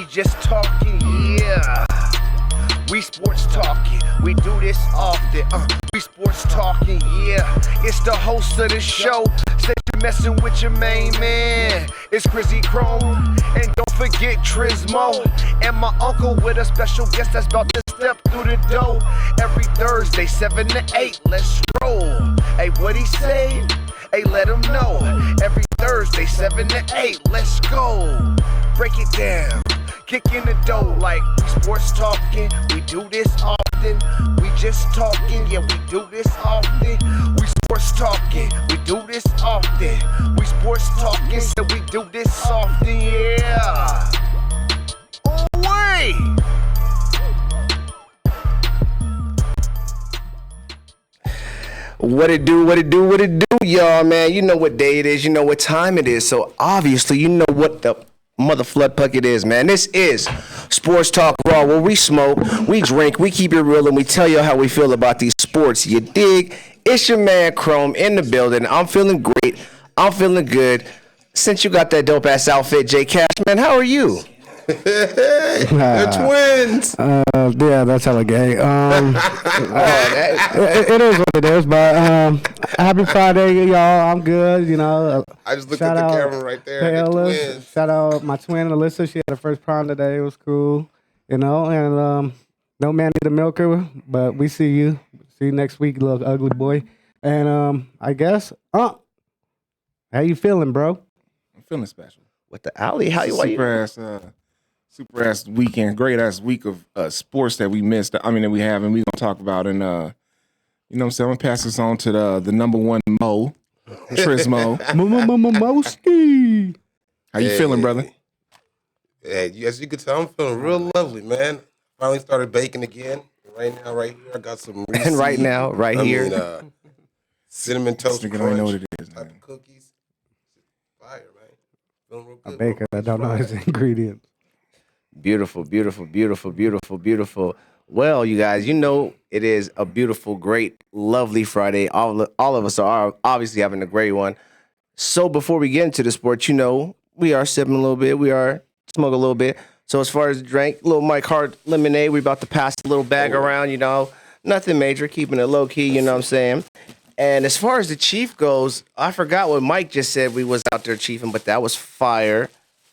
just talking, yeah. We sports talking, we do this often. We sports talking, yeah. It's the host of the show. Stay messing with your main man. It's Grizzy Chrome, and don't forget Trismo. And my uncle with a special guest that's about to step through the door. Every Thursday, 7 to 8, let's roll. Hey, what he say? Hey, let him know. Every Thursday, 7 to 8, let's go. Break it down. Kick in the dough like we sports talking. We do this often. We just talking. Yeah, we do this often. We sports talking. We do this often. We sports talking. So we do this often. Yeah. Oh, wait. What it do, y'all, man. You know what day it is. You know what time it is. So obviously, you know what the mother flood puck it is, man. This is Sports Talk Raw, where we smoke, we drink, we keep it real, and we tell you how we feel about these sports. You dig? It's your man Chrome in the building. I'm feeling great. I'm feeling good. Since you got that dope ass outfit, J Cash, man, how are you? They're twins. Yeah, that's hella gay. It is what it is, but happy Friday, y'all. I'm good, you know. I just looked at the camera right there. The twins. Shout out my twin, Alyssa. She had her first prom today. It was cool, you know. And no man need a milker, but we see you. See you next week, little ugly boy. And I guess, how you feeling, bro? I'm feeling special. What the alley? How you? Super ass weekend, great ass week of sports that we missed. I mean that we have, and we gonna talk about. And you know what I'm saying, I'm gonna pass this on to the number one Mo, Trismo. Moski. How you feeling, brother? Hey, as you can tell, I'm feeling real lovely, man. Finally started baking again. Right now, right here, I got some. And right now, here, cinnamon toast crunch. I don't know what it is. Type of cookies. Fire, man. Feeling real good. A baker that don't know his ingredients. Beautiful. Well, you guys, you know it is a beautiful, great, lovely Friday. All of us are obviously having a great one. So before we get into the sports, you know, we are sipping a little bit. We are smoking a little bit. So as far as drink, little Mike Hart lemonade, we're about to pass a little bag around, you know. Nothing major, keeping it low-key, you know what I'm saying? And as far as the Chief goes, I forgot what Mike just said. We was out there chiefing, but that was fire.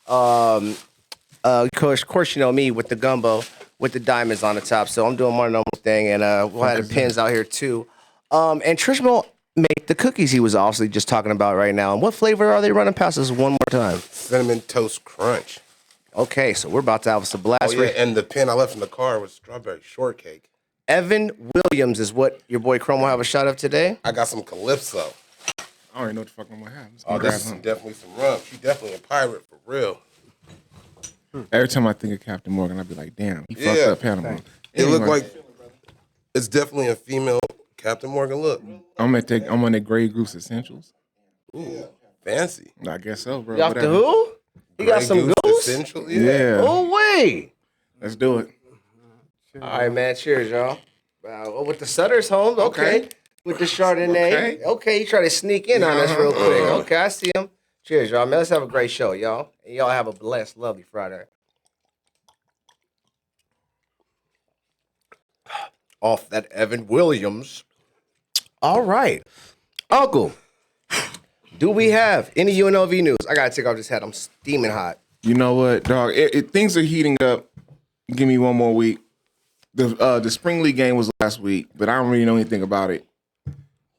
Of course, you know me with the gumbo, with the diamonds on the top. So I'm doing my normal thing, and we'll have the pins out here too. And Trishmo made the cookies he was obviously just talking about right now. And what flavor are they running past us one more time? Cinnamon toast crunch. Okay, so we're about to have us a blast. Oh yeah, and the pin I left in the car was strawberry shortcake. Evan Williams is what your boy Chrome will have a shot of today. I got some Calypso. I already know what the fuck I'm gonna have. Oh, this is definitely some rum. She definitely a pirate for real. Every time I think of Captain Morgan, I'd be like, damn, he fucked up Panama. It looked like it's definitely a female Captain Morgan look. I'm on that Grey Goose Essentials. Ooh, fancy. I guess so, bro. You off the who? You got some goose? Essential? Yeah. Oh, wait. Let's do it. All right, man. Cheers, y'all. With the Sutters home. Okay. With the Chardonnay. Okay, he tried to sneak in on us real quick. Okay, I see him. Cheers, y'all, man. Let's have a great show, y'all. And y'all have a blessed, lovely Friday. Off that Evan Williams. All right. Uncle, do we have any UNLV news? I got to take off this hat. I'm steaming hot. You know what, dog? Things are heating up. Give me one more week. The Spring League game was last week, but I don't really know anything about it.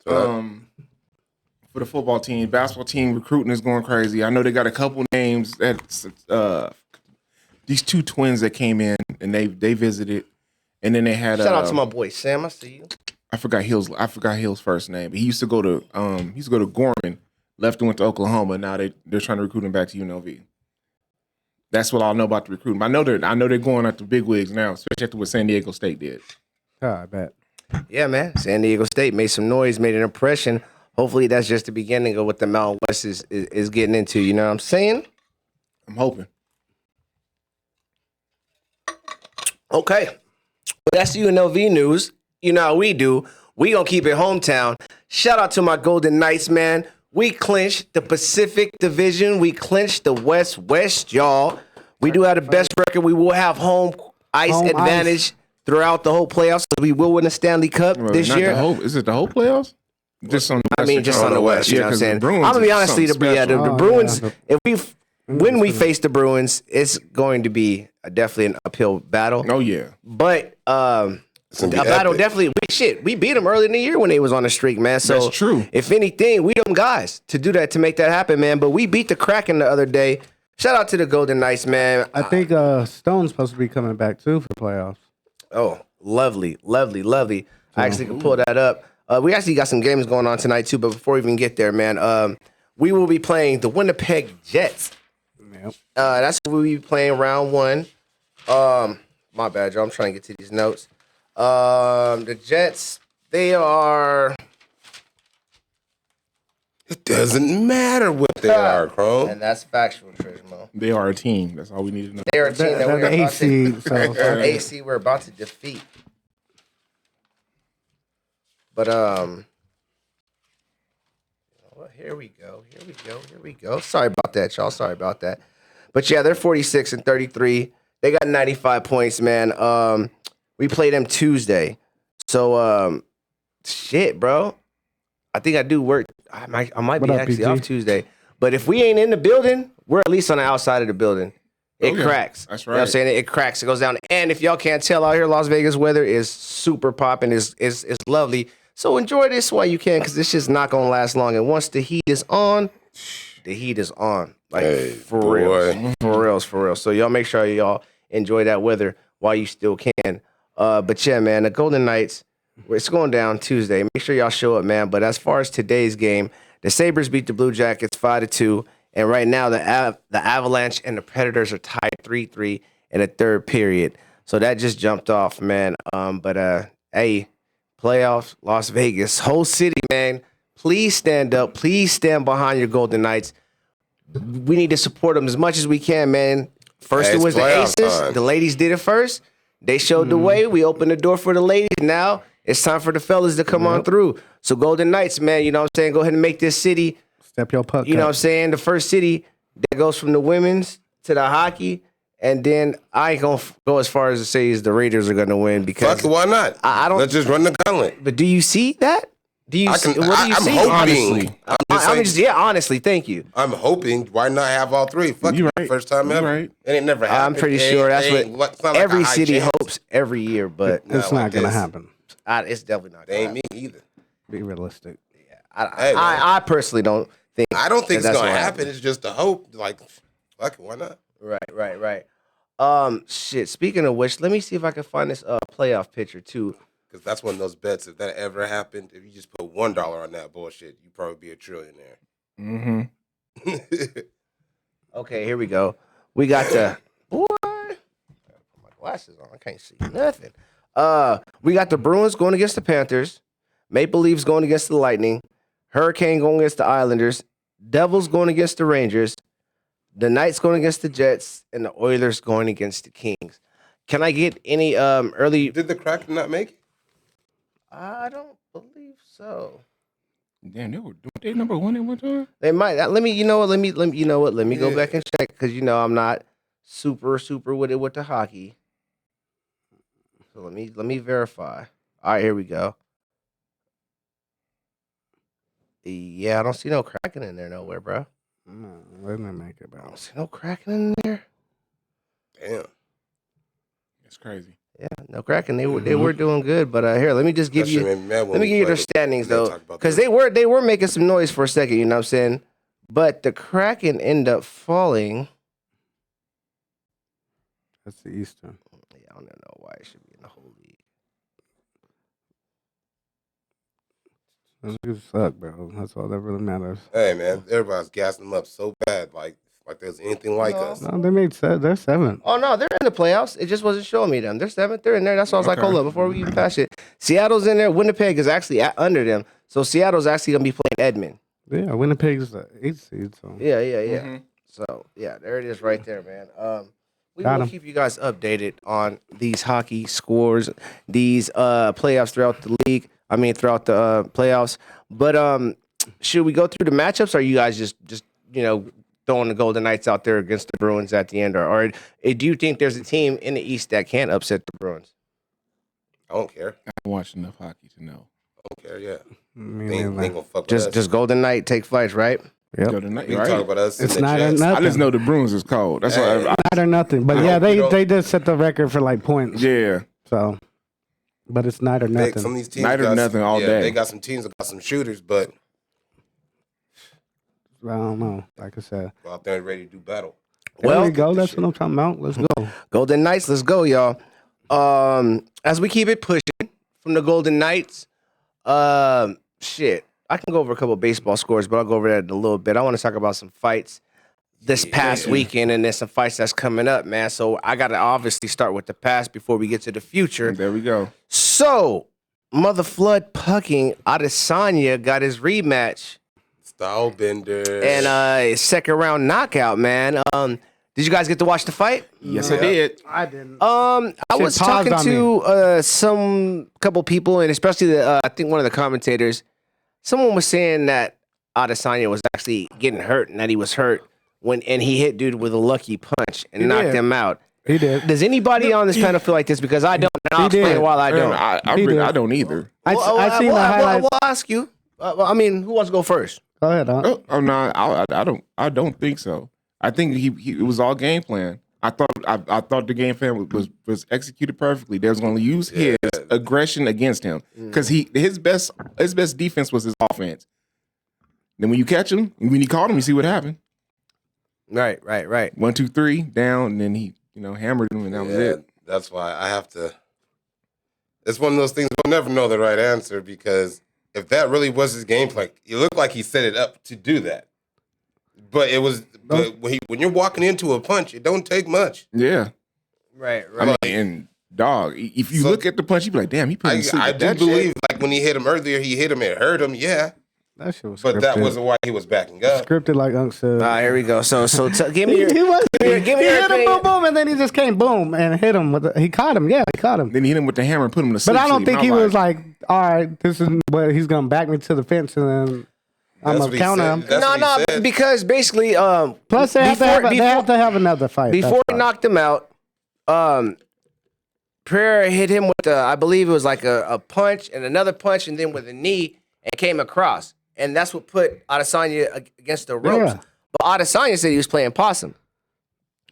For the football team, basketball team recruiting is going crazy. I know they got a couple names that these two twins that came in and they visited, and then they had shout out to my boy Sam. I see you. I forgot Hill's first name, but he used to go to Gorman, left and went to Oklahoma. Now they're trying to recruit him back to UNLV. That's what I know about the recruiting. I know they're going at the big wigs now, especially after what San Diego State did. Oh, I bet. Yeah, man. San Diego State made some noise, made an impression. Hopefully that's just the beginning of what the Mountain West is getting into. You know what I'm saying? I'm hoping. Okay. Well, that's UNLV news. You know how we do. We gonna keep it hometown. Shout out to my Golden Knights, man. We clinched the Pacific Division. We clinched the West, y'all. We do have the best record. We will have home ice advantage throughout the whole playoffs. We will win the Stanley Cup this year. Is it the whole playoffs? Just on the West. Just on the West. You know what I'm saying? I'm gonna be honest with you. The Bruins. When we face the Bruins, it's going to be definitely an uphill battle. Oh yeah. But a battle definitely. We beat them early in the year when they was on a streak, man. So that's true. If anything, we them guys to make that happen, man. But we beat the Kraken the other day. Shout out to the Golden Knights, man. I think Stone's supposed to be coming back too for playoffs. Oh, lovely. I actually can pull that up. We actually got some games going on tonight too, but before we even get there, man, we will be playing the Winnipeg Jets. Yep. That's what we'll be playing round one. My bad, y'all. I'm trying to get to these notes. The Jets, they are. It doesn't matter what they are, Chrome. And that's factual, Trismo. They are a team. That's all we need to know. They are a team that we're the about AC. to AC. We're about to defeat. But well, here we go. Sorry about that, y'all. Sorry about that. But yeah, they're 46-33. They got 95 points, man. We played them Tuesday. So shit, bro. I think I do work. I might be actually off Tuesday. But if we ain't in the building, we're at least on the outside of the building. It cracks. That's You right. know what I'm saying? It cracks. It goes down. And if y'all can't tell out here, Las Vegas weather is super popping. It's lovely. So enjoy this while you can, because this shit's not going to last long. And once the heat is on, the heat is on. Like, for real. So y'all make sure y'all enjoy that weather while you still can. But yeah, man, the Golden Knights, it's going down Tuesday. Make sure y'all show up, man. But as far as today's game, the Sabres beat the Blue Jackets 5-2. And right now, the Avalanche and the Predators are tied 3-3 in the third period. So that just jumped off, man. Hey, playoffs, Las Vegas, whole city, man. Please stand up. Please stand behind your Golden Knights. We need to support them as much as we can, man. First it was the Aces. The ladies did it first. They showed the way. We opened the door for the ladies. Now it's time for the fellas to come on through. So Golden Knights, man, you know what I'm saying? Go ahead and make this city. Step your puck. You know what I'm saying? The first city that goes from the women's to the hockey. And then I ain't going to go as far as to say is the Raiders are going to win because. Fuck it, why not? I don't. Let's just run the gauntlet. But do you see that? What do you I'm see? hoping. Honestly. Honestly, thank you. I'm hoping. Why not have all three? Fuck You it, right. first time You ever. right. And it never happened. I'm pretty sure that's what every city hopes every year, but It's not going to happen. it's definitely not. They ain't me either. Be realistic. I personally don't think. I don't think it's that's gonna what happen. It's just a hope. Like, fuck it, why not? Right. Shit. Speaking of which, let me see if I can find this playoff picture too. Because that's one of those bets. If that ever happened, if you just put $1 on that bullshit, you'd probably be a trillionaire. Mm-hmm. Okay, here we go. We got the boy. I gotta put my glasses on. I can't see nothing. We got the Bruins going against the Panthers. Maple Leafs going against the Lightning. Hurricane going against the Islanders. Devils going against the Rangers. The Knights going against the Jets. And the Oilers going against the Kings. Can I get any early? Did the Kraken not make it? I don't believe so. Damn, they number one at one time? They might. Let me go back and check because I'm not super with it with the hockey. So let me verify. All right, here we go. Yeah, I don't see no Kraken in there nowhere, bro. No, let me make it, I bro. don't see no Kraken in there. Damn. That's crazy. Yeah, no Kraken. They were doing good, but here, let me just give you. Let me give you their standings though, because they were making some noise for a second. You know what I'm saying? But the Kraken end up falling. That's the Eastern. Yeah, I don't know why it should be in the whole league. Those niggas suck, bro. That's all that really matters. Hey, man, everybody's gassing them up so bad, like there's anything like us. No, they made they're seventh. Oh no, they're in the playoffs. It just wasn't showing me them. They're seventh. They're in there. That's why I was like, hold up, before we even pass it. Seattle's in there. Winnipeg is actually under them. So Seattle's actually gonna be playing Edmond. Yeah, Winnipeg's the 8th seed. So Yeah. Mm-hmm. So yeah, there it is right there, man. We Got will 'em. keep you guys updated on these hockey scores, these playoffs throughout the league. I mean, throughout the playoffs. But should we go through the matchups? Or are you guys just throwing the Golden Knights out there against the Bruins at the end, or do you think there's a team in the East that can upset the Bruins? I don't care. I watch enough hockey to know. I don't care. Yeah. Me They ain't neither. gonna fuck with us. Just Golden Knight take flights, right? Yep. Go tonight, We can right? talk about us. It's in the not Jets. enough. I just know the Bruins is cold. That's why. Not or nothing. But yeah, we don't- they just set the record for like points. Yeah. So, but it's not or Some nothing. of these teams Night or got nothing some, all yeah, day. They got some teams that got some shooters, but I don't know. Like I said, go out there and ready to do battle. there Well, we go. That's what I'm talking about. Let's go. Golden Knights, let's go, y'all. As we keep it pushing from the Golden Knights, shit, I can go over a couple of baseball scores, but I'll go over that in a little bit. I want to talk about some fights this past weekend, and then some fights that's coming up, man. So I got to obviously start with the past before we get to the future. There we go. So, Mother Flood Pucking Adesanya got his rematch Style bender. and his second round knockout, man. Did you guys get to watch the fight? Yes, I did. I didn't. I Shit was paused talking on to some couple people, and especially I think one of the commentators. Someone was saying that Adesanya was actually getting hurt, and that he was hurt and he hit dude with a lucky punch and He knocked did. him out. He did. Does anybody on this panel feel like this? Because I don't. And I'll He explain did. why I don't. He did. I don't either. I seen the highlights. I'll ask you. I mean, who wants to go first? Go ahead, huh? Oh no, I don't think so. I think it was all game plan. I thought the game plan was executed perfectly. They was going to use his aggression against him because his best defense was his offense. Then when you catch him, when you caught him, you see what happened. Right. 1, 2, 3 down, and then he hammered him, and that was it. That's why I have to. It's one of those things we'll never know the right answer because if that really was his game plan, it looked like he set it up to do that. But it was when you're walking into a punch, it don't take much. Yeah, Right. I mean, and dog, if you look at the punch, you be like, damn, he put him to sleep I with do that believe shit. like when he hit him earlier, he hit him, it hurt him, yeah. That shit was But scripted. that wasn't why he was backing up. Scripted like Unc said. Here we go. So give me your. He was. Give me He your hit him, opinion. boom, boom, and then he just came, boom, and hit him. He caught him. Yeah, he caught him. Then he hit him with the hammer and put him to sleep. But I don't think And he I'm was like, all right, this is what he's gonna back me to the fence, and then I'm That's gonna what he counter said. him. That's what he said. Because basically, Plus, they have to have another fight. before That's he all. knocked him out, Pereira hit him with I believe it was like a punch and another punch, and then with a knee, and came across, and that's what put Adesanya against the ropes. Yeah. But Adesanya said he was playing possum.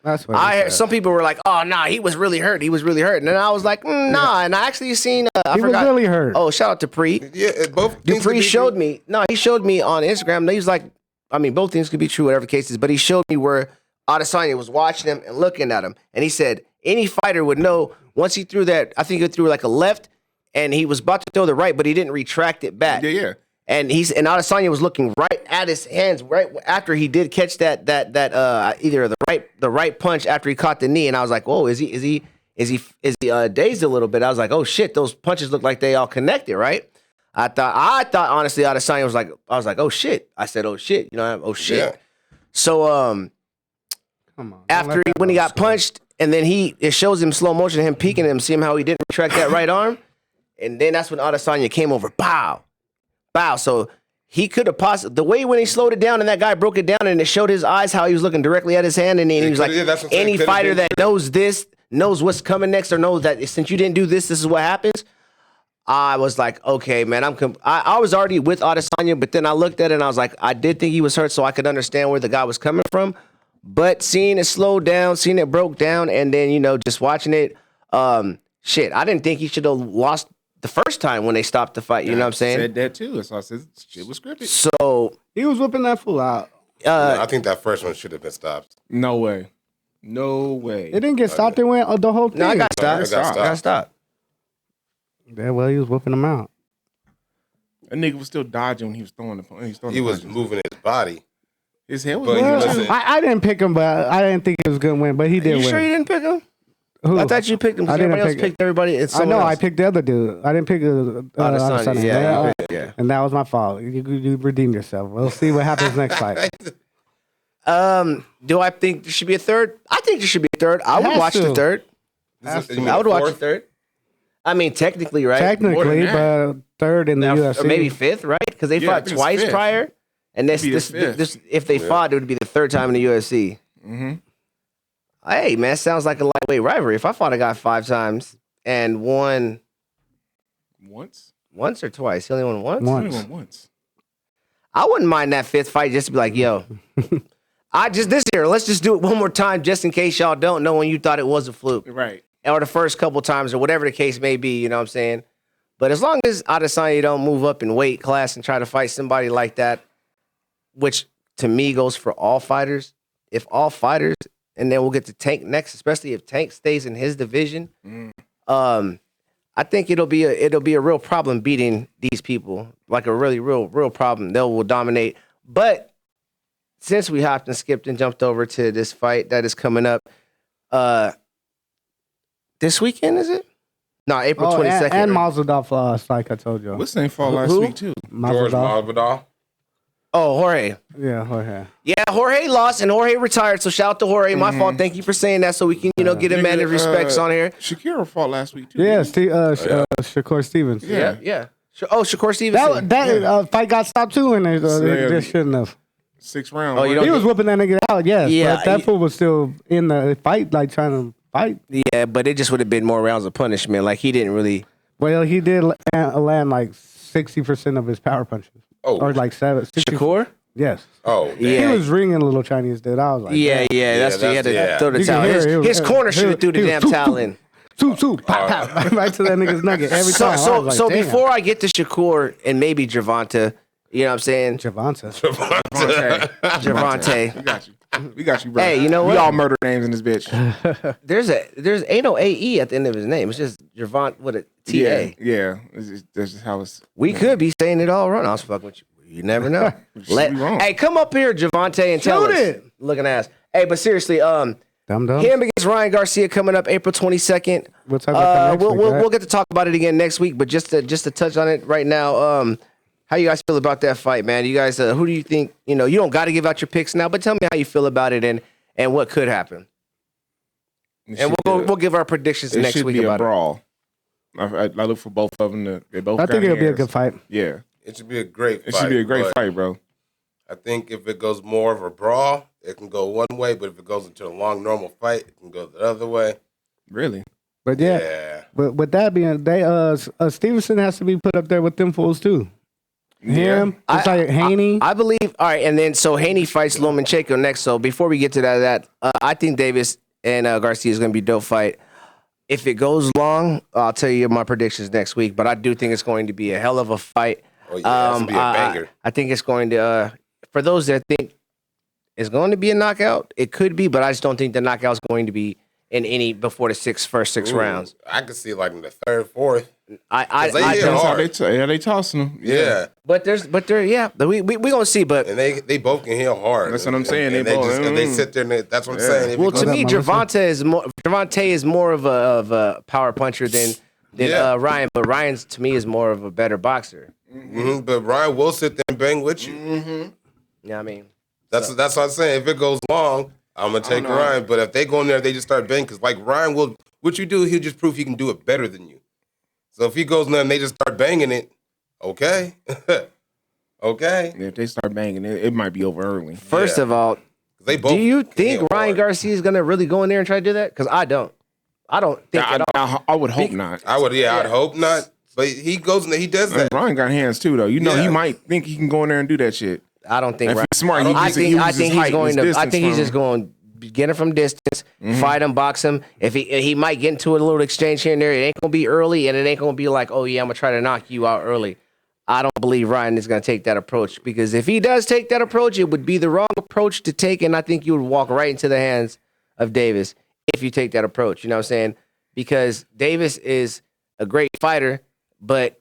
That's what I he heard said. some people were like, "Oh, nah, he was really hurt. He was really hurt." And then I was like, "Nah." And I actually seen. I He was forgot. really hurt. Oh, shout out to Pre. Yeah, both things could Dupree be showed true. me. No, he showed me on Instagram. He was like, I mean, both things could be true, whatever the case is. But he showed me where Adesanya was watching him and looking at him, and he said any fighter would know once he threw that. I think he threw like a left, and he was about to throw the right, but he didn't retract it back. Yeah. And Adesanya was looking right at his hands right after he did catch that either the right punch after he caught the knee, and I was like, "Whoa, is he dazed a little bit?" I was like, "Oh shit, those punches look like they all connected, right?" I thought honestly Adesanya was like, I was like, "Oh shit," I said, "Oh shit," oh shit. Yeah. So Come on. Don't after let that when he go got slow. punched, and then it shows him slow motion of him peeking him, see him how he didn't retract that right arm, and then that's when Adesanya came over, bow. So he could have possibly the way when he slowed it down and that guy broke it down and it showed his eyes how he was looking directly at his hand, and then he was like, Yeah, that's what I'm saying. any Could've fighter been- that knows this knows what's coming next, or knows that since you didn't do this, this is what happens. I was like, okay, man, I was already with Adesanya, but then I looked at it and I was like, I did think he was hurt, so I could understand where the guy was coming from. But seeing it slowed down, seeing it broke down, and then, just watching it, shit, I didn't think he should have lost the first time when they stopped the fight. You know what I'm saying? Said that too. So I said shit was scripted. So, He was whipping that fool out. I think that first one should have been stopped. No way. It didn't get stopped. It went the whole thing. no, I got It got stopped. stopped. I got stopped. Yeah, well, he was whipping them out. That nigga was still dodging when he was throwing the punch. He was moving his body. His head was But moving you too. listen- I didn't pick him, but I didn't think it was going to win. But he did You win. sure you didn't pick him? Who? I thought you picked him I because didn't everybody else pick- picked everybody. It's I someone know. I else. picked the other dude. I didn't pick Adesanya. Yeah, yeah. And that was my fault. You redeemed yourself. We'll see what happens next fight. Do I think there should be a third? I think there should be a third. I would has watch the to. third. You mean I would the watch the fourth? third. I mean, technically, right? Technically, that. but third in the UFC. Or maybe fifth, right? Because they Yeah, I fought think it's twice fifth. prior. And It'd be the fifth. this if they fought, it would be the third time in the UFC. Mm-hmm. Hey, man, sounds like a lightweight rivalry. If I fought a guy 5 times and won once or twice, he only won once. He only won once. I wouldn't mind that 5th fight just to be like, yo, let's just do it one more time just in case y'all don't know when you thought it was a fluke. Right. Or the first couple times or whatever the case may be, you know what I'm saying? But as long as Adesanya don't move up in weight class and try to fight somebody like that, which to me goes for all fighters, if all fighters, and then we'll get to Tank next, especially if Tank stays in his division, I think it'll be a real problem beating these people, like a really real problem. They will dominate. But since we hopped and skipped and jumped over to this fight that is coming up, this weekend is it? No, April 22nd. And Masvidal, like I told you. What's the name fought last week too? George Masvidal. Oh, Jorge. Yeah, Jorge. Yeah, Jorge lost and Jorge retired. So shout out to Jorge. My fault. Thank you for saying that, so we can get a man of respects on here. Shakira fought last week too. Yeah, Shakur Stevens. Yeah. Oh, Shakur Stevens. That fight got stopped too, and they just shouldn't have. 6 rounds. Oh, you don't He was whooping that nigga out, yes. Yeah, But that fool was still in the fight, like trying to fight. Yeah, but it just would have been more rounds of punishment. Like he didn't really. Well, he did land like 60% of his power punches. Oh. Or like 60. Shakur? Yes. Oh, Yeah. He was ringing a little Chinese dude. I was like, Yeah. That's he had to yeah. throw the You can towel. hear it. His corner should have threw the He was damn toop, towel in. Toop, pop, pop, right to that nigga's nugget every time. I was like, So damn. before I get to Shakur and maybe Gervonta, you know what I'm saying? Javante. Gervonta. We got you, bro. Hey, you know We what? all murder names in this bitch. There's ain't no AE at the end of his name. It's just Gervonta with a TA. Yeah. That's just how it's. We could be saying it all wrong. I was fucking with you. You never know. be wrong. Hey, come up here, Gervonta, and tell Shoot us. it. Looking ass. Hey, but seriously, Dum him against Ryan Garcia coming up April 22nd. We'll talk about that next week, right? We'll get to talk about it again next week, but just to touch on it right now, how you guys feel about that fight, man? You guys, who do you think? You don't got to give out your picks now, but tell me how you feel about it and what could happen. And we'll give our predictions next week It should be a about it. brawl. I look for both of them. They both. I think got it'll be a hands. good fight. Yeah, It should be a great fight. it should be a great but fight, bro. I think if it goes more of a brawl, it can go one way. But if it goes into a long, normal fight, it can go the other way. Really? But yeah. But with that being, Stevenson has to be put up there with them fools too. Him, it's like Haney. I believe. All right, and then so Haney fights Lomachenko next. So before we get to that, I think Davis and Garcia is going to be a dope fight. If it goes long, I'll tell you my predictions next week. But I do think it's going to be a hell of a fight. Oh yeah, it's gonna be a banger. I think it's going to. For those that think it's going to be a knockout, it could be, but I just don't think the knockout's going to be in any before the first six rounds. I could see like in the third, fourth. I they hit don't. hard. They tossing them. Yeah. But we gonna see. But And they both can heal hard. That's what I'm saying. And They both- they sit there and that's what I'm saying. If well, it to goes- me, Gervonta is more of a power puncher than Yeah. Ryan. But Ryan's to me is more of a better boxer. But Ryan will sit there and bang with you. You know what I mean? That's what I'm saying. If it goes long, I'm gonna take Ryan. But if they go in there, they just start banging. Because like Ryan will, what you do, he'll just prove he can do it better than you. So if he goes in there and they just start banging it, okay, okay. Yeah, if they start banging, it might be over early. First of all, They both do you can think hit Ryan hard. Garcia is gonna really go in there and try to do that? Because I don't. I don't think at all. I would hope not. I'd hope not. But he goes in there, he does that. Ryan got hands too, though. He Yeah. might think he can go in there and do that shit. I don't think If Ryan. he's smart, I think he's going to. I think he's just going to get him from distance, fight him, box him. If he might get into a little exchange here and there, it ain't gonna be early, and it ain't gonna be like, oh yeah, I'm gonna try to knock you out early. I don't believe Ryan is gonna take that approach, because if he does take that approach, it would be the wrong approach to take, and I think you would walk right into the hands of Davis if you take that approach. You know what I'm saying? Because Davis is a great fighter, but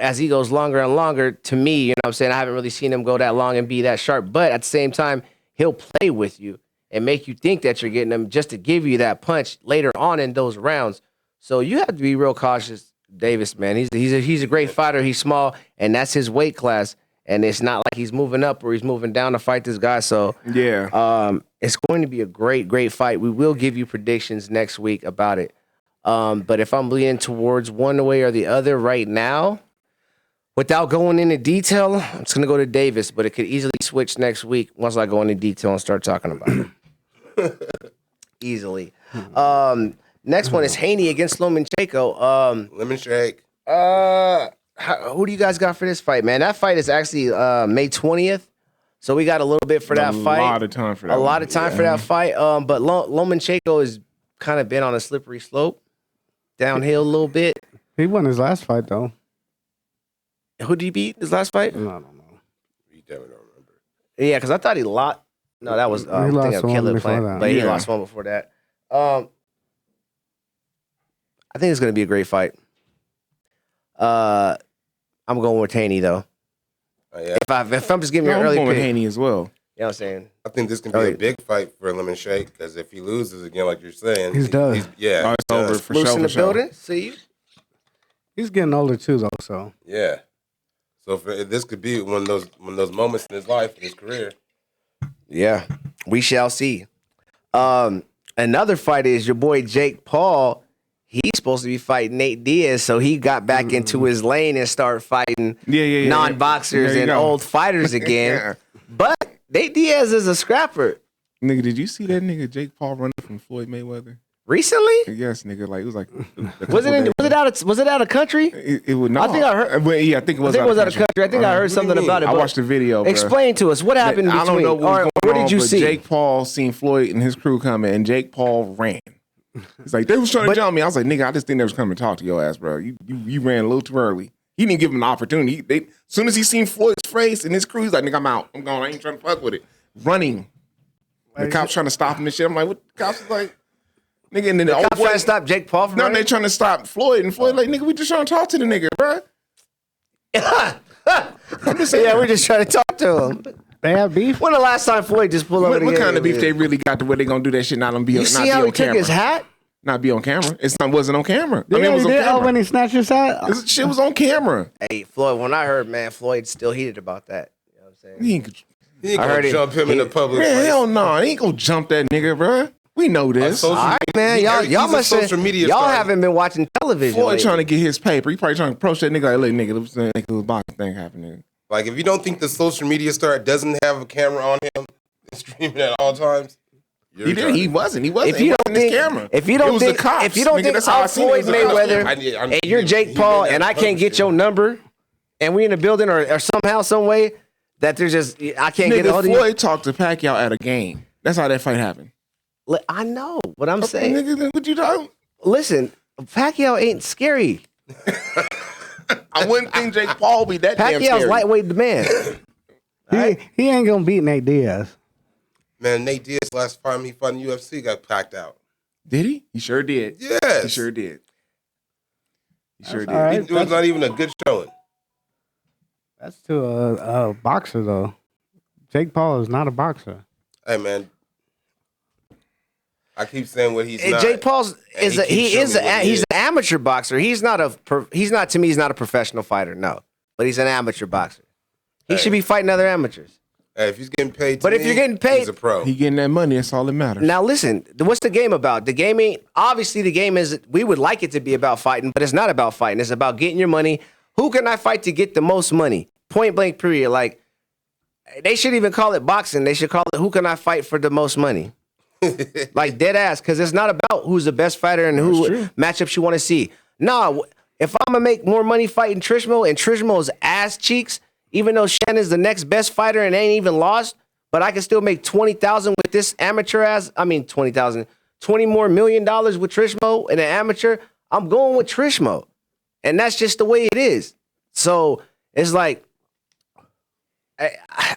as he goes longer and longer, to me, you know what I'm saying, I haven't really seen him go that long and be that sharp. But at the same time, he'll play with you and make you think that you're getting him just to give you that punch later on in those rounds. So you have to be real cautious, Davis, man. He's a great fighter. He's small, and that's his weight class. And it's not like he's moving up or he's moving down to fight this guy. So Yeah. it's going to be a great, great fight. We will give you predictions next week about it. But if I'm leaning towards one way or the other right now, Without going into detail, I'm just gonna go to Davis, but it could easily switch next week once I go into detail and start talking about it. Easily. Next one is Haney against Lomachenko. Lemon shake. Who do you guys got for this fight, man? That fight is actually May 20th, so we got a little bit for that fight. A lot of time for that. A lot of time for that fight. But Lomachenko has kind of been on a slippery slope, downhill a little bit. He won his last fight though. Who did he beat his last fight? I don't know. You definitely don't remember. Yeah, because I thought he lost. No, that was I lost think one Caleb before playing, that. but he Yeah. lost one before that. I think it's gonna be a great fight. I'm going with Haney though. Yeah. If I'm just giving you an I'm early going pick, with Haney as well. you know what I'm saying? I think this can be a big fight for Lemon Shake because if he loses again, like you're saying, He's done. Yeah, Oh, it's over for Moose sure. in the For sure. building. See you. He's getting older too though, so Yeah. So this could be one of those moments in his life, in his career. Yeah, we shall see. Another fight is your boy Jake Paul. He's supposed to be fighting Nate Diaz, so he got back into his lane and started fighting Yeah. non-boxers There you and go. old fighters again. Yeah. But Nate Diaz is a scrapper. Nigga, did you see that nigga Jake Paul running from Floyd Mayweather? Recently? Yes, nigga. Like it was like. Was it out of country? It would not. I think I heard- Well, yeah, I think it was. I think it was out of country. I think I heard something about it. I but watched the video. Bro. Explain to us what happened between. I don't know or what what did you see? Jake Paul seen Floyd and his crew coming, and Jake Paul ran. He's like, they was trying to jump me. I was like, nigga, I just think they was coming to talk to your ass, bro. You ran a little too early. He didn't give him an opportunity. As soon as he seen Floyd's face and his crew, he's like, nigga, I'm out. I'm going. I ain't trying to fuck with it. Running. The cops trying to stop him and shit. I'm like, what? The cops is like, nigga, and then the old Cops boy trying to stop Jake Paul from No, running? they trying to stop Floyd, and Floyd like, nigga, we just trying to talk to the nigga, bro. I'm just saying. Yeah, we're just trying to talk to him. they have beef. When the last time Floyd just pulled over What together? kind of beef they really got to where they gonna do that shit? Not on be You not see be how on he took camera. his hat? Not be on camera. Wasn't on camera. Yeah, I mean, it was he on did. Oh, when camera. he snatched his hat. This shit was on camera. Hey, Floyd, when I heard, man, Floyd's still heated about that. You know what I'm saying? He ain't, He ain't I gonna heard it. jump him in the public. man, place. hell no. He ain't gonna jump that nigga, bro. We know this. social- All right, man. Y'all He's a must social media y'all star. haven't been watching television. Floyd lately. trying to get his paper. He probably trying to approach that nigga like, look, nigga, let's make a little boxing thing happening. Like if you don't think the social media star doesn't have a camera on him and streaming at all times, you're He did. retarded. He wasn't. He wasn't. If you He don't wasn't his think, camera. if you don't it was think, the cops. if you don't nigga, think that's how I I'm seen it. Floyd It was the cops. Mayweather, and you're he Jake made Paul, that and I can't get your number, and we in the building, or somehow, some way that there's just I can't get a Nigga, hold of you. Floyd talked to Pacquiao at a game. That's how that fight happened. I know what I'm saying. Nigga, what you talking? Listen, Pacquiao ain't scary. I wouldn't think Jake Paul be that damn Pacquiao's scary. lightweight demand. He ain't gonna beat Nate Diaz. Man, Nate Diaz last time he fought in UFC got packed out. Did he? He sure did. Yes. He sure did. He sure did. all right. It was not even a good showing. That's to a boxer though. Jake Paul is not a boxer. Hey man, I keep saying what he's And not. Jake Paul's And he's what he an amateur boxer. He's not to me. He's not a professional fighter. No, but he's an amateur boxer. He should be fighting other amateurs. Hey, if he's getting paid, But if you're getting paid- he's a pro. He getting that money. That's all that matters. Now listen, what's the game about? The game ain't obviously the game is we would like it to be about fighting, but it's not about fighting. It's about getting your money. Who can I fight to get the most money? Point blank period. Like they should even call it boxing. They should call it who can I fight for the most money? Like dead ass, because it's not about who's the best fighter and who matchups you want to see. Nah, if I'm gonna make more money fighting Trishmo and Trishmo's ass cheeks, even though Shannon's the next best fighter and ain't even lost, but I can still make $20,000 with this amateur ass. I mean $20,000, $20 more million with Trishmo and an amateur. I'm going with Trishmo, and that's just the way it is. So it's like.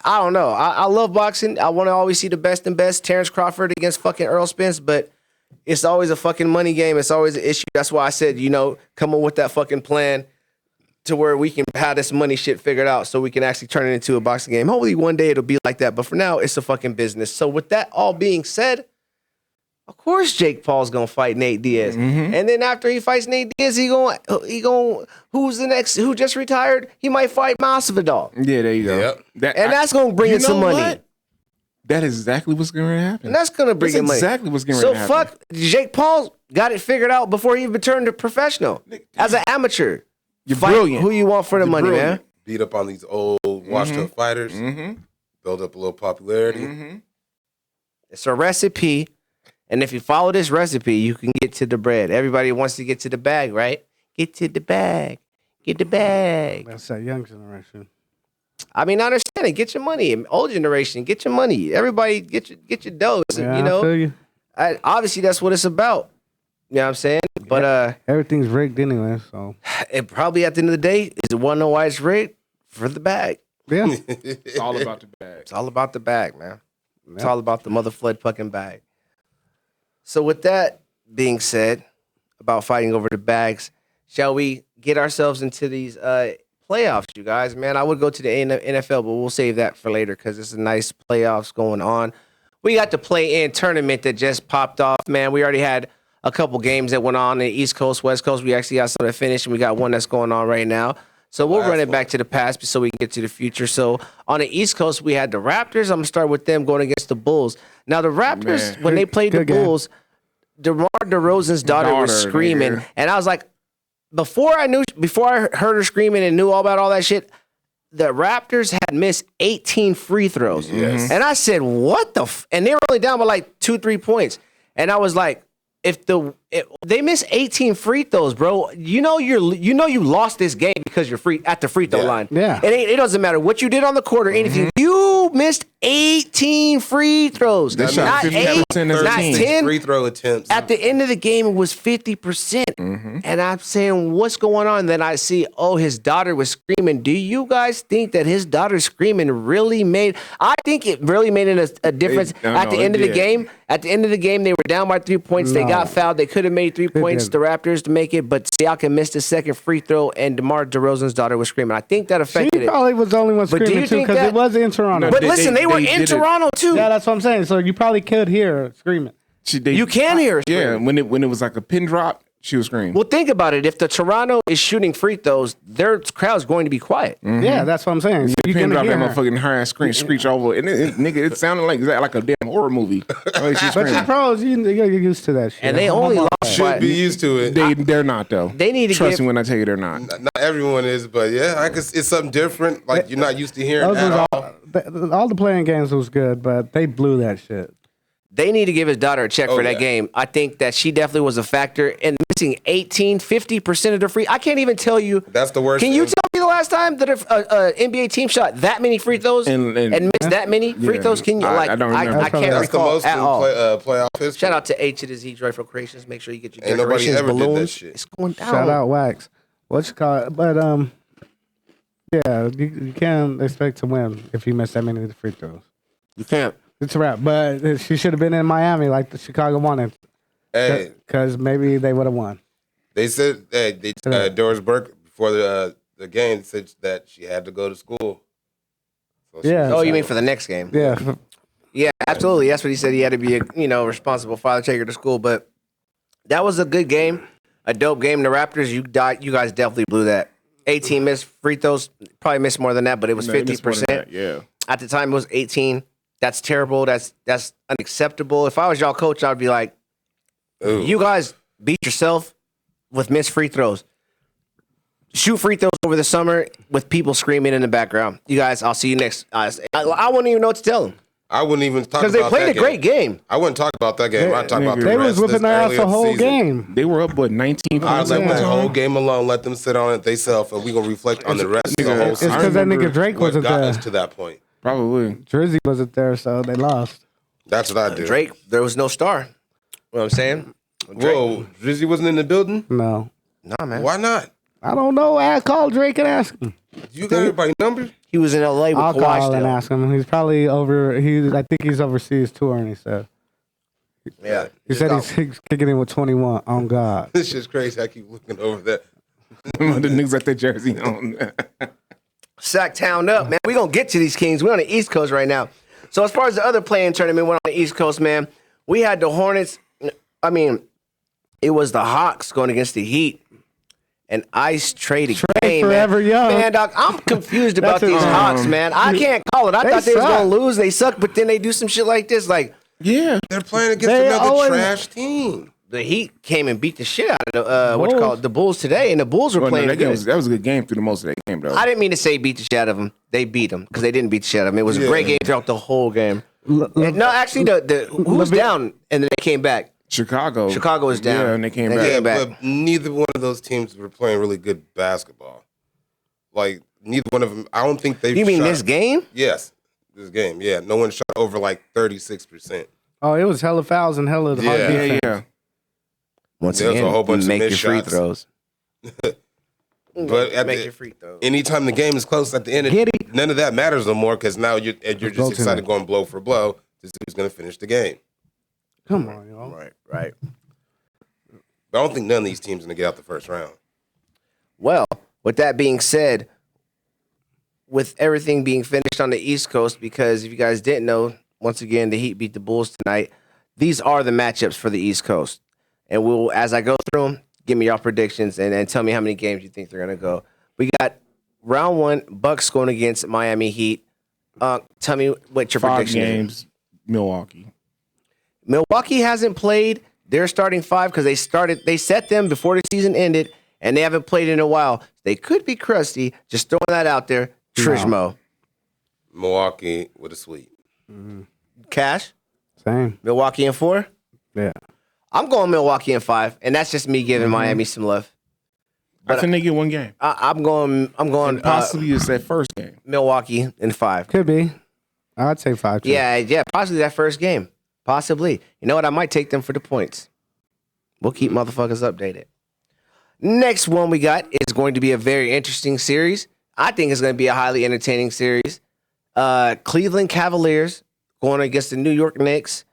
I don't know. I love boxing. I want to always see the best and best. Terrence Crawford against fucking Earl Spence, but it's always a fucking money game. It's always an issue. That's why I said, come on with that fucking plan to where we can have this money shit figured out so we can actually turn it into a boxing game. Hopefully one day it'll be like that, but for now it's a fucking business. So with that all being said, of course Jake Paul's gonna fight Nate Diaz, and then after he fights Nate Diaz, he going who's the next? Who just retired? He might fight Masvidal, Yeah, there you go. Yep. that's gonna bring in some money. What? That is exactly what's going to happen. And that's gonna bring That's in money. exactly what's going So to happen. fuck, Jake Paul got it figured out before he even turned to professional as an amateur. You're Fight brilliant. who you want for the You're money, brilliant. man. Beat up on these old washed up fighters. Build up a little popularity. It's a recipe, and if you follow this recipe, you can get to the bread. Everybody wants to get to the bag, right? Get to the bag. Get the bag. That's that young generation. I mean, I understand it. Get your money. Old generation, get your money. Everybody, get your dough. Yeah, You I know, feel you. obviously that's what it's about. You know what I'm saying? But Everything's rigged anyway, so it probably at the end of the day, is it want to know why it's rigged? For the bag. yeah. It's all about the bag. It's all about the bag, man. It's all about the motherflood fucking bag. So with that being said, about fighting over the bags, shall we get ourselves into these playoffs, you guys? Man, I would go to the NFL, but we'll save that for later because it's a nice playoffs going on. We got the play-in tournament that just popped off, man. We already had a couple games that went on in the East Coast, West Coast. We actually got some that finished, and we got one that's going on right now. So we'll run it back to the past so we can get to the future. So on the East Coast, we had the Raptors. I'm going to start with them going against the Bulls. Now, the Raptors, when they played the Good game. Bulls, DeMar DeRozan's daughter was screaming. Nigga. And I was like, before I heard her screaming and knew all about all that shit, the Raptors had missed 18 free throws. Yes. And I said, what the and they were only down by like 2-3 points. And I was like, if they miss 18 free throws, bro, you lost this game because you're free at the free throw line. Yeah. It doesn't matter what you did on the court or anything. You missed 18 free throws. They shot Not 50% 8, as a not team. 10. Free throw attempts. At the end of the game, it was 50%. And I'm saying, what's going on? And then I see, his daughter was screaming. Do you guys think that his daughter screaming really made... I think it really made a difference at the end of the game. At the end of the game, they were down by 3 points. They got fouled. They could have made 3 points, the Raptors, to make it, but Siakam missed the second free throw, and DeMar DeRozan's daughter was screaming. I think that affected She it. probably was the only one But do screaming you too think because that- it was in Toronto. But They- listen, they were they in did it. Toronto, too. Yeah, that's what I'm saying. So you probably could hear her screaming. You can hear her Yeah, screaming. when it was like a pin drop, she was screaming. Well, think about it. If the Toronto is shooting free throws, their crowd's going to be quiet. Yeah, that's what I'm saying. So you pin can drop hear that her. motherfucking her ass screech over, and nigga, it sounded like a damn horror movie. Like she But screaming. the pros, you're used to that shit. And they only lost Should by... be used to it. They're not though. They need to Trust give- me when I tell you they're not. Not everyone is, but yeah, I guess it's something different. Like you're not used to hearing Those at was all. all the playing games was good, but they blew that shit. They need to give his daughter a check for that yeah. game. I think that she definitely was a factor in missing 50% of the free. I can't even tell you. That's the worst. Can you thing. tell me the last time that an NBA team shot that many free throws and missed that many free Yeah. throws? Can you I don't remember. I can't That's the recall most at in all. playoff history. Shout out to H to the Z Joyful Creations. Make sure you get your Ain't nobody decorations, ever did that balloons. shit. It's going down. Shout out Wax. What you call it? But yeah, you can't expect to win if you miss that many free throws. You can't. It's a wrap. But she should have been in Miami like the Chicago wanted, Hey, because maybe they would have won. they said Doris Burke before the game said that she had to go to school. So she- Yeah. Oh, you mean for the next game? Yeah, Yeah, absolutely. That's what he said. He had to be a responsible father, take her to school. But that was a good game, a dope game. The Raptors, you guys definitely blew that. 18 missed free throws, probably missed more than that, but it was No, they missed more than 50%. that, yeah. At the time, it was 18. That's terrible. That's unacceptable. If I was y'all coach, I'd be like, Ooh. you guys beat yourself with missed free throws. Shoot free throws over the summer with people screaming in the background. You guys, I'll see you next. I wouldn't even know what to tell them I wouldn't even talk because about they played that a great game. I wouldn't talk about that game. I'd talk about the they rest was whipping their ass early the in whole season. game. They were up 19 I'd points. let at the one whole time. game alone. Let them sit on it themselves, and we gonna reflect on the rest of the whole It's season. because that remember nigga Drake What wasn't got there. us to that point? Probably. Drizzy wasn't there, so they lost. That's what I do. Drake, there was no star. You know what I'm saying? Drake, Whoa, Drizzy wasn't in the building. No, nah, man. Why not? I don't know. I call Drake and ask him. You got everybody's number? He was in LA with I'll Kawhi call and still. ask him. He's probably over. I think he's overseas touring. He said. Yeah. He said he's kicking in with 21. On God. This shit's crazy. I keep looking over that. the niggas got their jersey on. Sack town up, man. We're going to get to these Kings. We're on the East Coast right now. So as far as the other playing tournament went on the East Coast, man, we had the Hornets. I mean, it was the Hawks going against the Heat. And Ice traded game, forever man. young. Man, Doc, I'm confused about That's these it. Hawks, man. I can't call it. I They thought they was suck. going to lose. They suck, but then they do some shit like this. Like, Yeah. They're playing against They another always- trash team. the Heat came and beat the shit out of the Bulls today, and the Bulls were Well, no, playing that good. that was a good game through the most of that game, though. I didn't mean to say beat the shit out of them. They beat them because they didn't beat the shit out of them. It was a great game throughout the whole game. No, actually, who was down and then they came back? Chicago was down. Yeah, and they came They back. came back. But neither one of those teams were playing really good basketball. Like neither one of them. I don't think they. You mean this game? Yes, this game. Yeah, no one shot over like 36%. Oh, it was hella fouls and hella hard Yeah. defense. Yeah. Once There was again, a whole bunch of make your missed free shots. throws. But at Make the, your free throws. anytime the game is close at the end, Get it. none of that matters no more because now you're go just to excited that. going blow for blow to see who's going to finish the game. Come on, y'all. Right. But I don't think none of these teams are going to get out the first round. Well, with that being said, with everything being finished on the East Coast, because if you guys didn't know, once again, the Heat beat the Bulls tonight. These are the matchups for the East Coast. And we'll, as I go through them, give me your predictions and tell me how many games you think they're going to go. We got round one, Bucks going against Miami Heat. Tell me what your 5 prediction is. games, Milwaukee. Milwaukee hasn't played their starting 5 because they set them before the season ended, and they haven't played in a while. They could be crusty. Just throwing that out there. Trishmo. Milwaukee with a sweep. Cash. Same. Milwaukee in 4. Yeah. I'm going Milwaukee in 5, and that's just me giving Miami some love. I think they get 1 game. I'm going Possibly it's that first game. Milwaukee in 5. Could be. I'd say 5 too. Yeah, possibly that first game. Possibly. You know what? I might take them for the points. We'll keep motherfuckers updated. Next one we got is going to be a very interesting series. I think it's going to be a highly entertaining series. Cleveland Cavaliers going against the New York Knicks.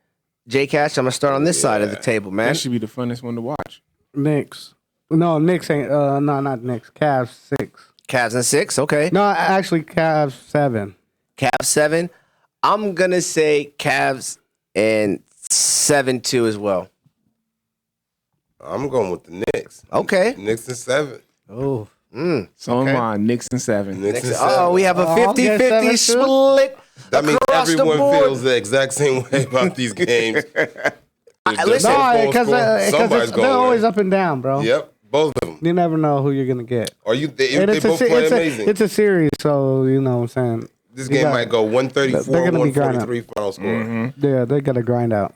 J Cash, I'm going to start on this side of the table, man. That should be the funnest one to watch. Knicks. No, Knicks ain't. No, not Knicks. Cavs 6. Cavs in 6, okay. No, actually, Cavs 7. Cavs 7. I'm going to say Cavs and 7-2 as well. I'm going with the Knicks. Okay. Knicks in 7. Oh. So am I. Knicks and 7. Knicks in 7. Oh, we have a I'll get 50-50 7-2. split. That means across the everyone board. feels the exact same way about these games. listen, No, because somebody's they're going always win. up and down, bro. Yep, both of them. You never know who you're going to get. Or they And both play amazing. It's a series, so you know what I'm saying. This you game got- might go 134, they're gonna be grinding. 143 final score. Yeah, they got to grind out.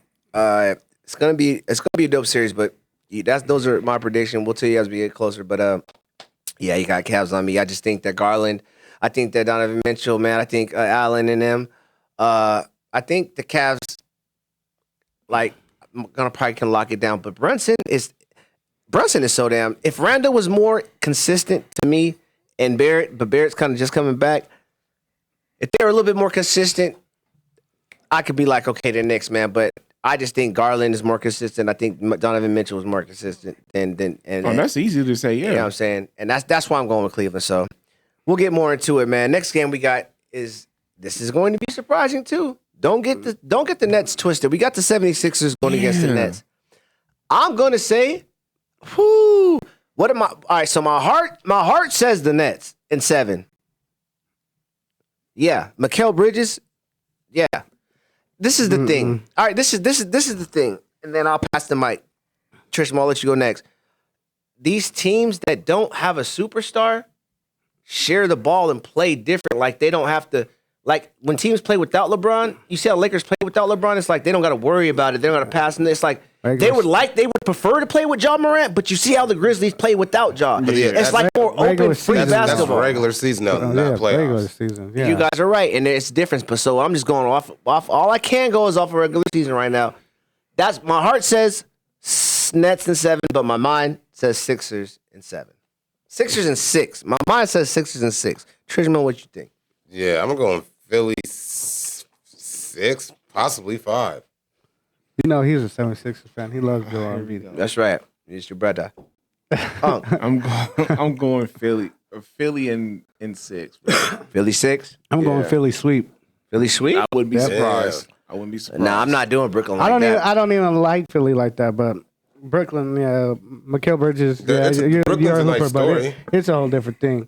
it's gonna be a dope series, but those are my prediction. We'll tell you as we get closer. But yeah, you got Cavs on me. I just think that Garland, I think that Donovan Mitchell, man, I think Allen and them. I think the Cavs, like, I'm gonna probably can lock it down. But Brunson is so damn. If Randall was more consistent to me and Barrett, but Barrett's kind of just coming back. If they were a little bit more consistent, I could be like, okay, the Knicks, man. But I just think Garland is more consistent. I think Donovan Mitchell is more consistent than That's easy to say, you know what I'm saying? And that's why I'm going with Cleveland. So we'll get more into it, man. Next game we got this is going to be surprising too. Don't get the Nets twisted. We got the 76ers going against the Nets. I'm gonna say, whoo, what am I? All right, so my heart says the Nets in 7. Yeah, Mikal Bridges. Yeah. This is the thing. All right, this is the thing. And then I'll pass the mic. Trish, I'll let you go next. These teams that don't have a superstar share the ball and play different. Like they don't have to. Like when teams play without LeBron, you see how Lakers play without LeBron. It's like they don't got to worry about it. They don't got to pass. And it's like they would prefer to play with Ja Morant, but you see how the Grizzlies play without Ja. Yeah, It's like more regular open, free season. That's basketball. regular season, not Regular playoffs. season. Yeah. You guys are right, and it's different. But so I'm just going off. All I can go is off of regular season right now. That's my heart says Nets in 7, but my mind says Sixers in 7. Sixers in 6. My mind says Sixers in 6. Trisman, what you think? Yeah, I'm going Philly 6, possibly 5. You know he's a 76ers fan. He loves Joel Embiid. That's right. It's your brother. I'm going Philly. Philly in 6. Bro. Philly 6. I'm going Philly sweep. Philly sweep. I wouldn't be Yep. surprised. I wouldn't be surprised. Nah, I'm not doing Brooklyn like I that. don't even like Philly like that, but Brooklyn, yeah, Mikal Bridges, yeah, Brooklyn's you're a a nice hooper, but story. it's a whole different thing.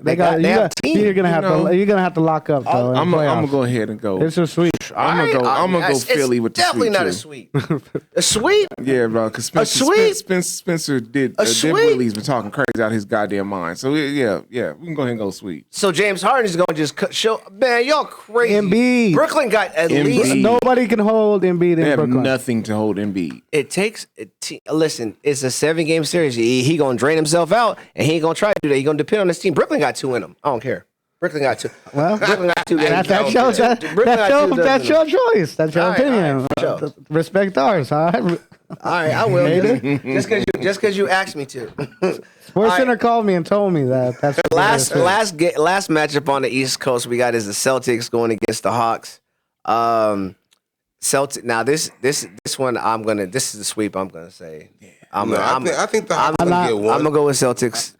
They got a team. You're gonna have to lock up though. I'm gonna go ahead and go. It's a sweep. I'm gonna go Philly with the definitely sweep. Definitely not too. a sweep. A sweep? Yeah, bro. Because Spencer did Willie's been talking crazy out his goddamn mind. So yeah, we can go ahead and go sweep. So James Harden is gonna just show. Man, y'all crazy. Embiid. Brooklyn got at Embiid. least. Nobody can hold Embiid They in have Brooklyn. nothing to hold Embiid. It takes. Listen, it's a 7-game series. He gonna drain himself out, and he ain't gonna try to do that. He gonna depend on his team. Brooklyn got 2 in them. I don't care. Brooklyn got 2. Well, Brooklyn got 2 games. That's your choice. That's your All right, opinion. all right, Respect ours. All right. All right, I will. Just because you asked me to. Sports Center called me and told me that. That's what last matchup on the East Coast we got is the Celtics going against the Hawks. Celtic. Now this one this is the sweep. I'm gonna say. I think the Hawks gonna get 1. I'm gonna go with Celtics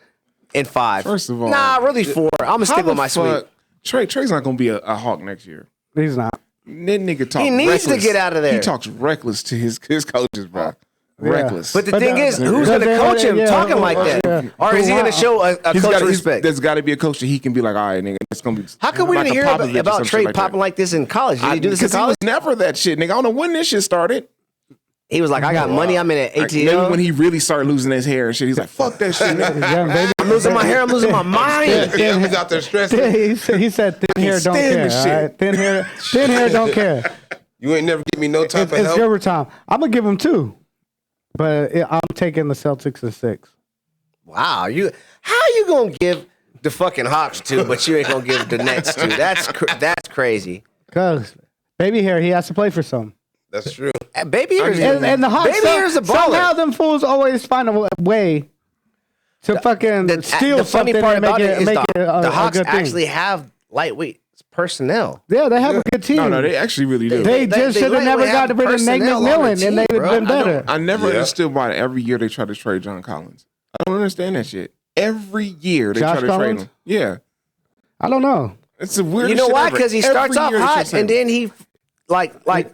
in 5. First of all, nah, really 4. I'm gonna stick with my sweep. Trey's not gonna be a Hawk next year. He's not. That nigga talks. He needs to get out of there. He talks reckless to his coaches, bro. Yeah. Reckless. But the thing is, who's going to coach him talking like that? Yeah. Or is he going to show a coach respect? There's got to be a coach that he can be like, all right, nigga, it's going to be. How come we like didn't a hear Popovich or about some Trey shit like popping that. like this in college? Did he do this in Because he college? was never that shit, nigga. I don't know when this shit started. He was like, I got money. I'm in an Like, maybe ATL. when he really started losing his hair and shit, he's like, fuck that shit, nigga. Young baby. I'm losing my hair. I'm losing my mind. Yeah, he's out there stressing. He said thin hair don't stand care. this All shit. right? Thin hair don't care. You ain't never give me no type of It's help. your time. I'm gonna give him 2, but I'm taking the Celtics in 6. Wow. How you going to give the fucking Hawks 2, but you ain't going to give the Nets 2? That's crazy. Cause baby hair, he has to play for some. That's true. Baby hair is And the Hawks, Baby hair's a baller. somehow them fools always find a way to fucking steal the funny something part and make about it is it the a Hawks good thing. actually have lightweight personnel. Yeah, they have a good team. No, they actually really do. They just should have never lightweight got have rid of Nate personnel on their McMillan, and they'd team, have been bro. better. I never Yeah. understood why every year they try to trade John Collins. I don't understand that shit. Every year they Josh try to trade Collins? him. Yeah. I don't know. It's the weirdest You know shit why? ever. Because he Every starts off year they try hot, to and trade him. then he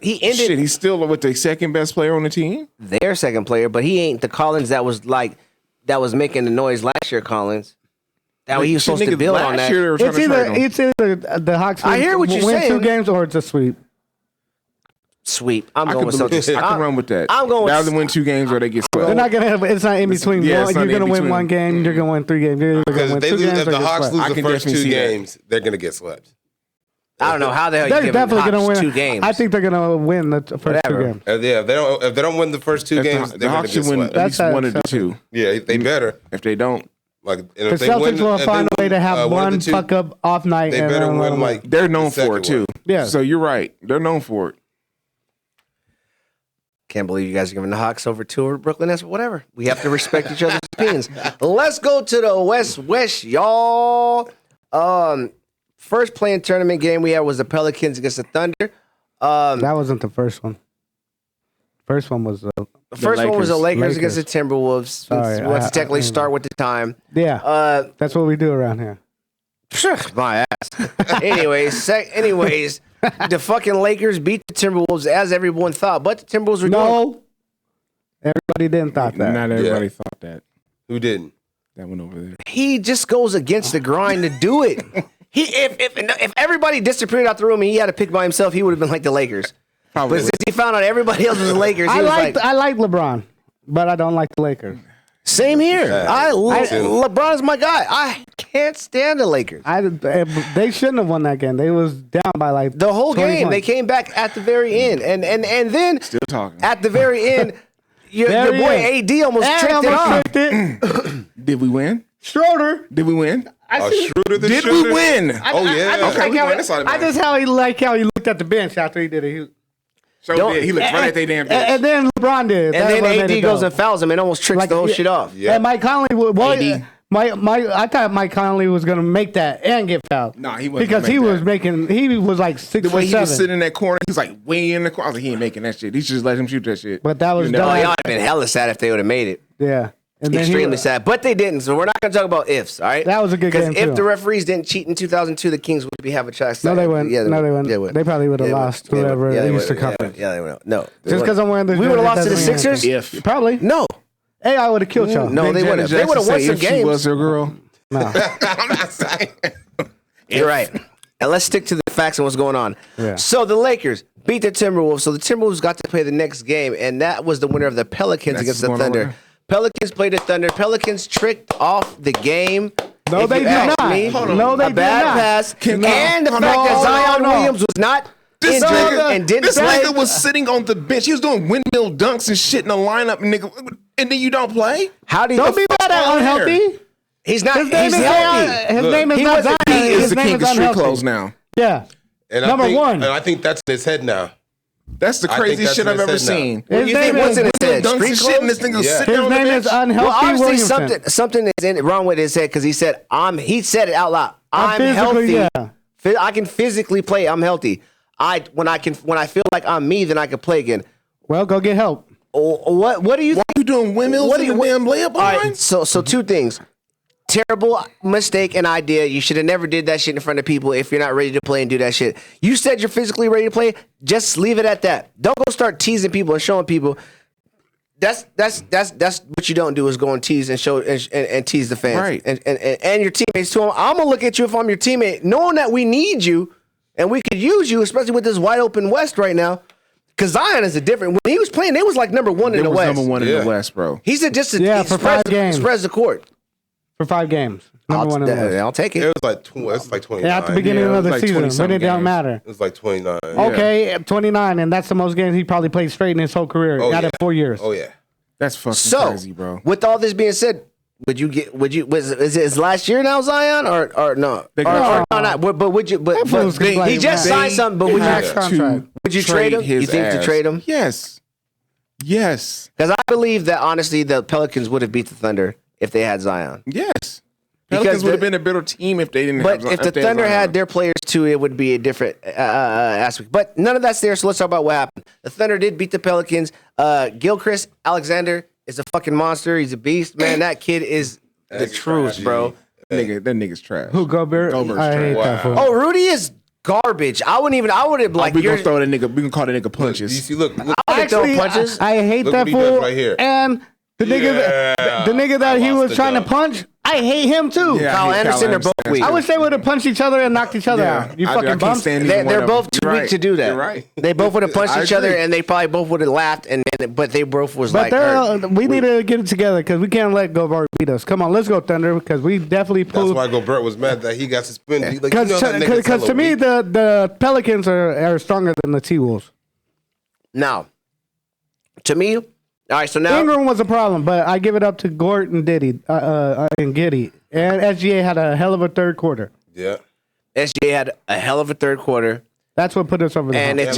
he ended Shit, he's still with the second best player on the team. their second player, but he ain't the Collins that was making the noise last year. Collins, that he was Shit, supposed to niggas, build last on that. year they were trying It's to trade either him. the Hawks I hear what you're win saying. 2 games or it's a sweep. Sweep. I'm I going with could Celtics. run with that. I'm going with- They either win 2 games or they get They're swept. not gonna have. It's not in between. Yeah, it's You're not in gonna win between. 1 game. You're gonna win 3 games. You're gonna Because win if they 2 lose, games if or the get Hawks swept. lose I the can first definitely 2 see that. games, they're gonna get swept. I don't know how the hell you They're give definitely gonna Hawks win 2 games. I think they're gonna win the first 2 Whatever. games. Yeah, if they don't win the first 2 games, The they're gonna Hawks get should win swept. at least That's one of the how- 2. Yeah, they better. If they don't, Like, and The if they Celtics win, will if they find a way to win, have one of one the 2, fuck up off night. They and better then win like they're known the for it second too. one. Yeah. So you're right. They're known for it. Can't believe you guys are giving the Hawks over 2 or Brooklyn Nets. Whatever. We have to respect each other's opinions. Let's go to the West, y'all. First playing tournament game we had was the Pelicans against the Thunder. That wasn't the first one. First one was The first one was the Lakers against the Timberwolves. Sorry, Let's technically start with the time. yeah. That's what we do around here. My ass. anyways, the fucking Lakers beat the Timberwolves as everyone thought, but the Timberwolves were doing. No, everybody didn't thought that. Not everybody thought that. Who didn't? That one over there. He just goes against the grind to do it. If everybody disappeared out the room and he had to pick by himself, he would have been like the Lakers. Probably. But since he found out everybody else was the Lakers, he I was like LeBron, but I don't like the Lakers. same here. too. LeBron is my guy. I can't stand the Lakers. They shouldn't have won that game. They was down by like The whole 20 game, they points. came back at the very end, and then Still talking. at the very end, your Very boy end. AD almost And tricked it almost off. tricked it. Did we win? Schroeder. Did we win? Schroeder the Did shooter? we win? Oh yeah. Okay, we won. That's all that I matters. just how he looked at the bench after he did it. He looked right at their damn bench. And then LeBron did. And That's then what made AD it goes go. and fouls him and almost tricks the whole shit off. Yeah. And Mike Conley, AD. I thought Mike Conley was gonna make that and get fouled. Nah, he wasn't because gonna he make was that. he was like 6 The or way he 7. was sitting in that corner, he was like way in the corner. I was like, he ain't making that shit. He should just let him shoot that shit. But that was You know, Oh, done. y'all would have been hella sad if they would have made it. Yeah, and then Extremely sad. But they didn't, so we're not going to talk about ifs, all right? That was a good game, Because if too. the referees didn't cheat in 2002, the Kings would have a chance. No, they wouldn't. Yeah, No, they wouldn't. Yeah, would. They probably would have Yeah, lost would. Yeah, whoever would. Yeah, they Eastern would. Conference. Yeah, they would. No. Just because I'm wearing this, We would have lost to the doesn't mean Sixers? anything. Probably. No. Hey, I would have killed y'all. No, they Janet would have. They Jackson would have won say some if she games. was her girl. No. I'm just saying. You're right. And let's stick to the facts and what's going on. Yeah. So the Lakers beat the Timberwolves. So the Timberwolves got to play the next game, and that was the winner of the Pelicans That's against the what's going on Thunder. there. Pelicans played the Thunder. Pelicans tricked off the game. No, If they you did ask not. me, No, they a did bad not. pass, Can- and the no, fact that no, Zion no. Williams was not This injured nigga, and didn't this play. nigga was sitting on the bench. He was doing windmill dunks and shit in the lineup, nigga. And then you don't play? How do you? Don't be mad at on unhealthy. He's not. His name He's is healthy. His Look, name is he not wasn't- Zion. He is His the name king is of street unhealthy. clothes now. Yeah. And Number one. And I think that's in his head now. That's the I think craziest that's shit what I've it ever said now. seen. What do you think? What's in his head? Dunks Street and shit, and this clothes? nigga Yeah. sitting His on the name bench. is Unhealthy Well, obviously Williamson. something is wrong with his head because he said he said it out loud. I'm physically, healthy. yeah. I can physically play. I'm healthy. When I feel like I'm me, then I can play again. Well, go get help. What do you? Why you doing windmills What in do the you- damn layup All line? right, so two things. Terrible mistake and idea. You should have never did that shit in front of people if you're not ready to play and do that shit. You said you're physically ready to play. Just leave it at that. Don't go start teasing people and showing people. That's what you don't do is go and tease and show and tease the fans Right. and your teammates too. I'm gonna look at you if I'm your teammate, knowing that we need you and we could use you, especially with this wide open West right now. Because Zion is a different. When he was playing, they was like number one in It the was West. number one in Yeah. the West, bro. He's Yeah, he for spreads 5 the- games. Spreads the court. For 5 games. Number one in the West. I'll take It it. was like it's like 29. Yeah, at the beginning Yeah, it of was the like season, 20-something when it don't games. matter. It was like 29. Okay, 29, and that's the most games he probably played straight in his whole career Oh, out yeah. of 4 years. Oh yeah. That's fucking So, crazy, bro. with all this being said, is it his last year now, Zion, or no? They Or got- not? But would you? But fool's gonna play, he just man. signed something. But would Max you? contract. Would you trade him? his You think to ass. trade him? Yes. Yes. Because I believe that honestly, the Pelicans would have beat the Thunder if they had Zion. Yes. Because Pelicans would have the- been a better team if they didn't But have if the they had Thunder Zion. had their players too, it would be a different aspect. But none of that's there. So let's talk about what happened. The Thunder did beat the Pelicans. Gilchrist Alexander is a fucking monster. He's a beast, man. That kid is the That's truth, trash, bro. that nigga's trash. Who, Gobert? Gobert's I hate trash. that fool. Oh, Rudy is garbage. I wouldn't even. I would have like. we you're, gonna throw that nigga. We can call that nigga Look, punches. you see, look. I would throw Actually, punches. I hate Look that what he does fool. right here. And the nigga, Yeah. the nigga that I he lost was the trying to dub. punch, I hate him too. Yeah, Kyle I hate Anderson, they're both Anderson. weak. I wish they would have punched each other and knocked each other out. You fucking can't bums. stand either one They're of both them. too You're weak right. to do that. You're right. They both would have punched I each other, agree. and they probably both would have laughed. But they both was But like, hurt. we need to get it together because we can't let Gobert beat us. Come on, let's go Thunder because we definitely That's proved. why Gobert was mad that he got suspended. Like, you know that nigga's Because hella to me, weak. the Pelicans are stronger than the T-Wolves. Now, to me, all right. So now, Ingram was a problem, but I give it up to Gort and Diddy and Giddy. And SGA had a hell of a third quarter. Yeah. SGA had a hell of a third quarter. That's what put us over the And hump.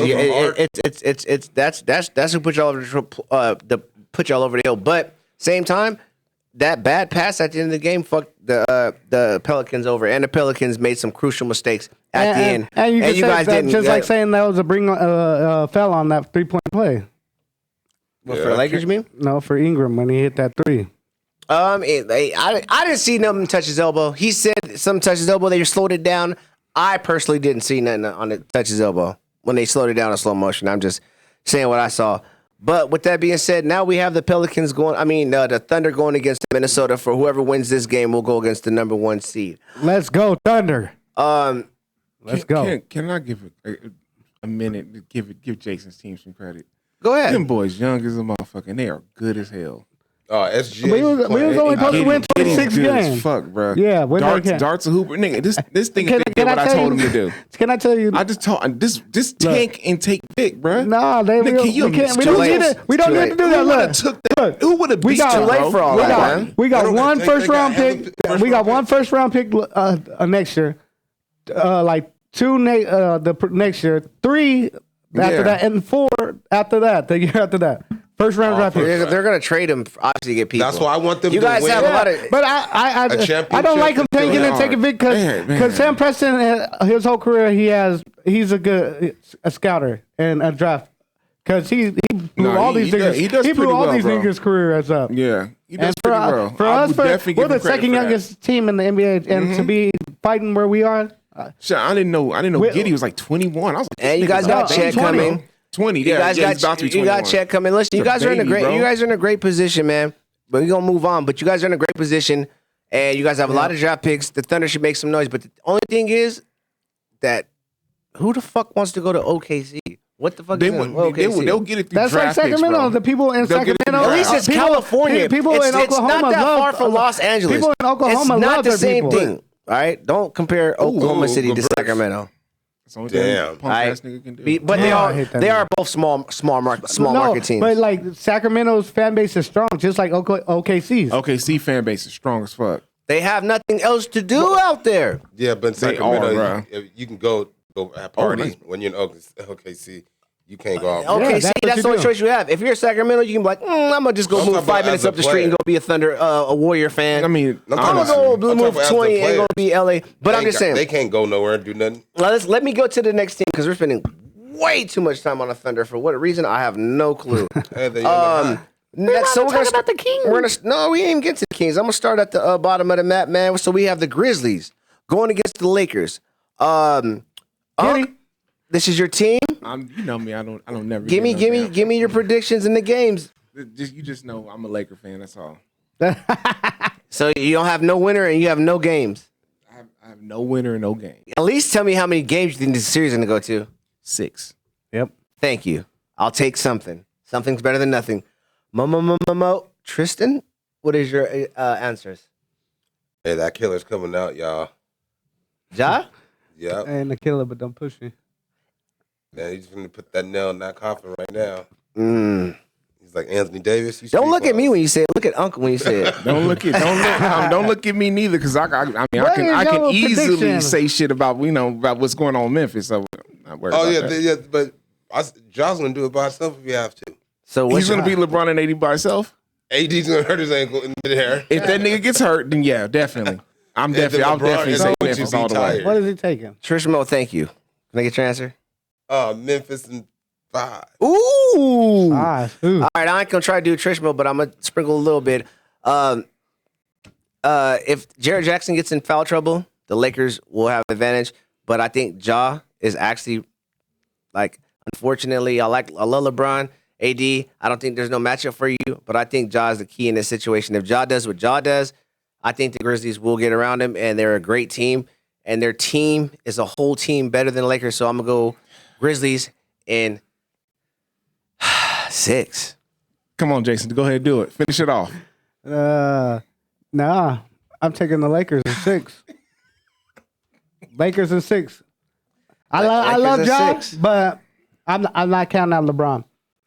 that's who put y'all over put y'all over the hill. But same time, that bad pass at the end of the game fucked the Pelicans over, and the Pelicans made some crucial mistakes at the end. And you, can say guys that didn't. just like saying that was a fell on that 3-point play. What, for the Lakers, you mean? No, for Ingram when he hit that 3. I didn't see nothing touch his elbow. He said something touched his elbow. They just slowed it down. I personally didn't see nothing on it touch his elbow when they slowed it down in slow motion. I'm just saying what I saw. But with that being said, now we have the Pelicans going. I mean, the Thunder going against Minnesota. For whoever wins this game, will go against the number 1 seed. Let's go Thunder. Let's go. Can I give a minute to give Jason's team some credit? Go ahead. Them boys young as a motherfucker, and they are good as hell. SGA. We was only supposed to win 26 good as games. fuck, bro. Yeah, when they can. Darts a hooper, nigga. This thing Can- did can what I I tell told him you- to do. Can I tell you? I just told this tank and take Vic, bro. Nah, we Nigga, don't need too to. late. We don't Too need late. to do Who that. would have Look, took that? look. Who would have We beat got- you, Too late bro? for all We that, got man. we got They don't one got- first they got round hella pick. first We got round one picks. first round pick next year. Like 2 next year, 3 after Yeah. that, and 4 after that. The year after that, first round draft pick. They're going to trade him, obviously, to get people. That's why I want them You to guys win. have a lot of. But I championship don't like him is taking really and taking Vic Man. because Sam Preston, his whole career, he's a good scouter and a draft because he blew Nah, all he these does- niggas. he does He blew pretty all well, these bro. niggas' careers up. Yeah, he does And pretty well. for I us, would definitely we're give the him credit second for that. youngest team in the NBA, and to be fighting where we are, Shit, I didn't know We- Giddy was like 21. I was like, And you guys got Chet 20. coming. 20. You Yeah, guys yeah, he's about got to be you got 21. Chet coming. Listen, He's you a guys are in a baby, great bro. you guys are in a great position, man. But we're gonna move on. But you guys are in a great position, And you guys have a lot of draft picks. The Thunder should make some noise. But the only thing is that who the fuck wants to go to OKC? What the fuck is OKC? They'll get it through That's like draft picks, Sacramento. bro. The people in They'll get it Sacramento. through At least it's California. People it's, in Oklahoma it's not that love, far from Los Angeles. People in Oklahoma it's love not the their same people. thing. All right, don't compare Oklahoma City to reverse. Sacramento. That's the only thing Damn. punk ass nigga can do. But I hate that they nigga. are both small market teams. But like Sacramento's fan base is strong, just like OKC's. OKC fan base is strong as fuck. They have nothing else to do out there. Yeah, but in They Sacramento, are, you can go at parties when you're in OKC. You can't go out. Okay, Yeah, see, that's what that's you the only do. choice you have. If you're in Sacramento, you can be like, I'm gonna just go I'm move talking 5 about minutes as a up the street and player. go be a Thunder, a Warrior fan. I mean, I'm I'm talking gonna about- go I'm move talking about 20 as a and go player. be LA. But I'm They just saying. they can't go nowhere and do nothing. Let me go to the next team because we're spending way too much time on the Thunder. For what reason, I have no clue. Hey, they're young and hot. Next, so we're gonna about the Kings. No, we ain't even get to the Kings. I'm gonna start at the bottom of the map, man. So we have the Grizzlies going against the Lakers. Kenny? This is your team. you know me. I don't never. Give me your predictions in the games. You just know I'm a Laker fan. That's all. So you don't have no winner and you have no games. I have no winner and no game. At least tell me how many games you think this series is gonna go to. 6. Yep. Thank you. I'll take something. Something's better than nothing. Mo. Tristan, what is your answers? Hey, that killer's coming out, y'all. Ja? Yep. And the killer, but don't push me. Man, he's gonna put that nail in that coffin right now. Mm. He's like Anthony Davis. Don't look at me when you say it. Look at Uncle when you say it. Don't look at me neither, because I What can is your easily prediction? say shit about about what's going on in Memphis. So I'm not worried Oh about yeah, that. but Josh gonna do it by himself if you have to. So He's gonna beat LeBron and AD by himself. AD's gonna hurt his ankle in midair. If that nigga gets hurt, then yeah, definitely. I'll then definitely LeBron is say going to Memphis be all the way. tired. What is he taking? Trish Mo, thank you. Can I get your answer? Memphis and 5. Ooh. Ooh. All right, I ain't gonna try to do Trish Mo, but I'm gonna sprinkle a little bit. If Jared Jackson gets in foul trouble, the Lakers will have advantage. But I think Ja is actually unfortunately, I love LeBron, AD. I don't think there's no matchup for you, but I think Ja is the key in this situation. If Ja does what Ja does, I think the Grizzlies will get around him, and they're a great team. And their team is a whole team better than the Lakers. So I'm gonna go Grizzlies in 6. Come on, Jason, go ahead and do it. Finish it off. Nah. I'm taking the Lakers in 6. Lakers in 6. I love in Ja, 6. but I'm not counting out LeBron.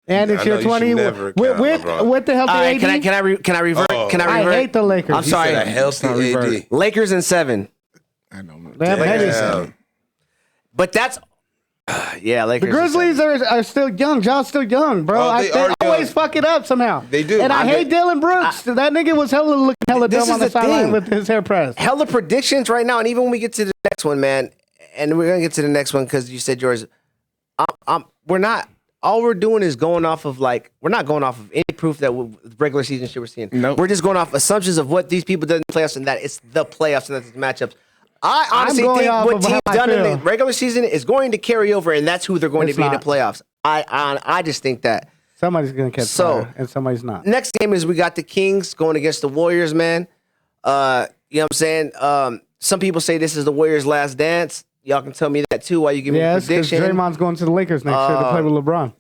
And it's I know your you should 20 never count LeBron. with the healthy All right, AD. can I revert? Oh. Can I I revert? hate the Lakers. I'm He sorry. said a healthy Not revert. AD. Lakers in 7. I know. Damn, Lakers. Damn. But that's yeah, The Lakers. Grizzlies are still young. Ja's still young, bro. Oh, they they are always young. fuck it up somehow. They do. And I hate Dylan Brooks. That nigga was looking hella This dumb on is the the sideline thing. with his hair pressed. hella predictions right now, and even when we get to the next one, man, and we're gonna get to the next one because you said yours. We're not. All we're doing is going off of we're not going off of any proof that regular season shit we're seeing. Nope. We're just going off assumptions of what these people did in the playoffs and that it's the playoffs and that it's matchups. I honestly going think off what of teams how I done in the feel. regular season is going to carry over, and that's who they're going It's to be in not. the playoffs. I just think that. Somebody's gonna catch So- fire, and somebody's not. Next game is we got the Kings going against the Warriors, man. You know what I'm saying? Some people say this is the Warriors' last dance. Y'all can tell me that too while you give me a Yes, because prediction. Draymond's going to the Lakers next year to play with LeBron.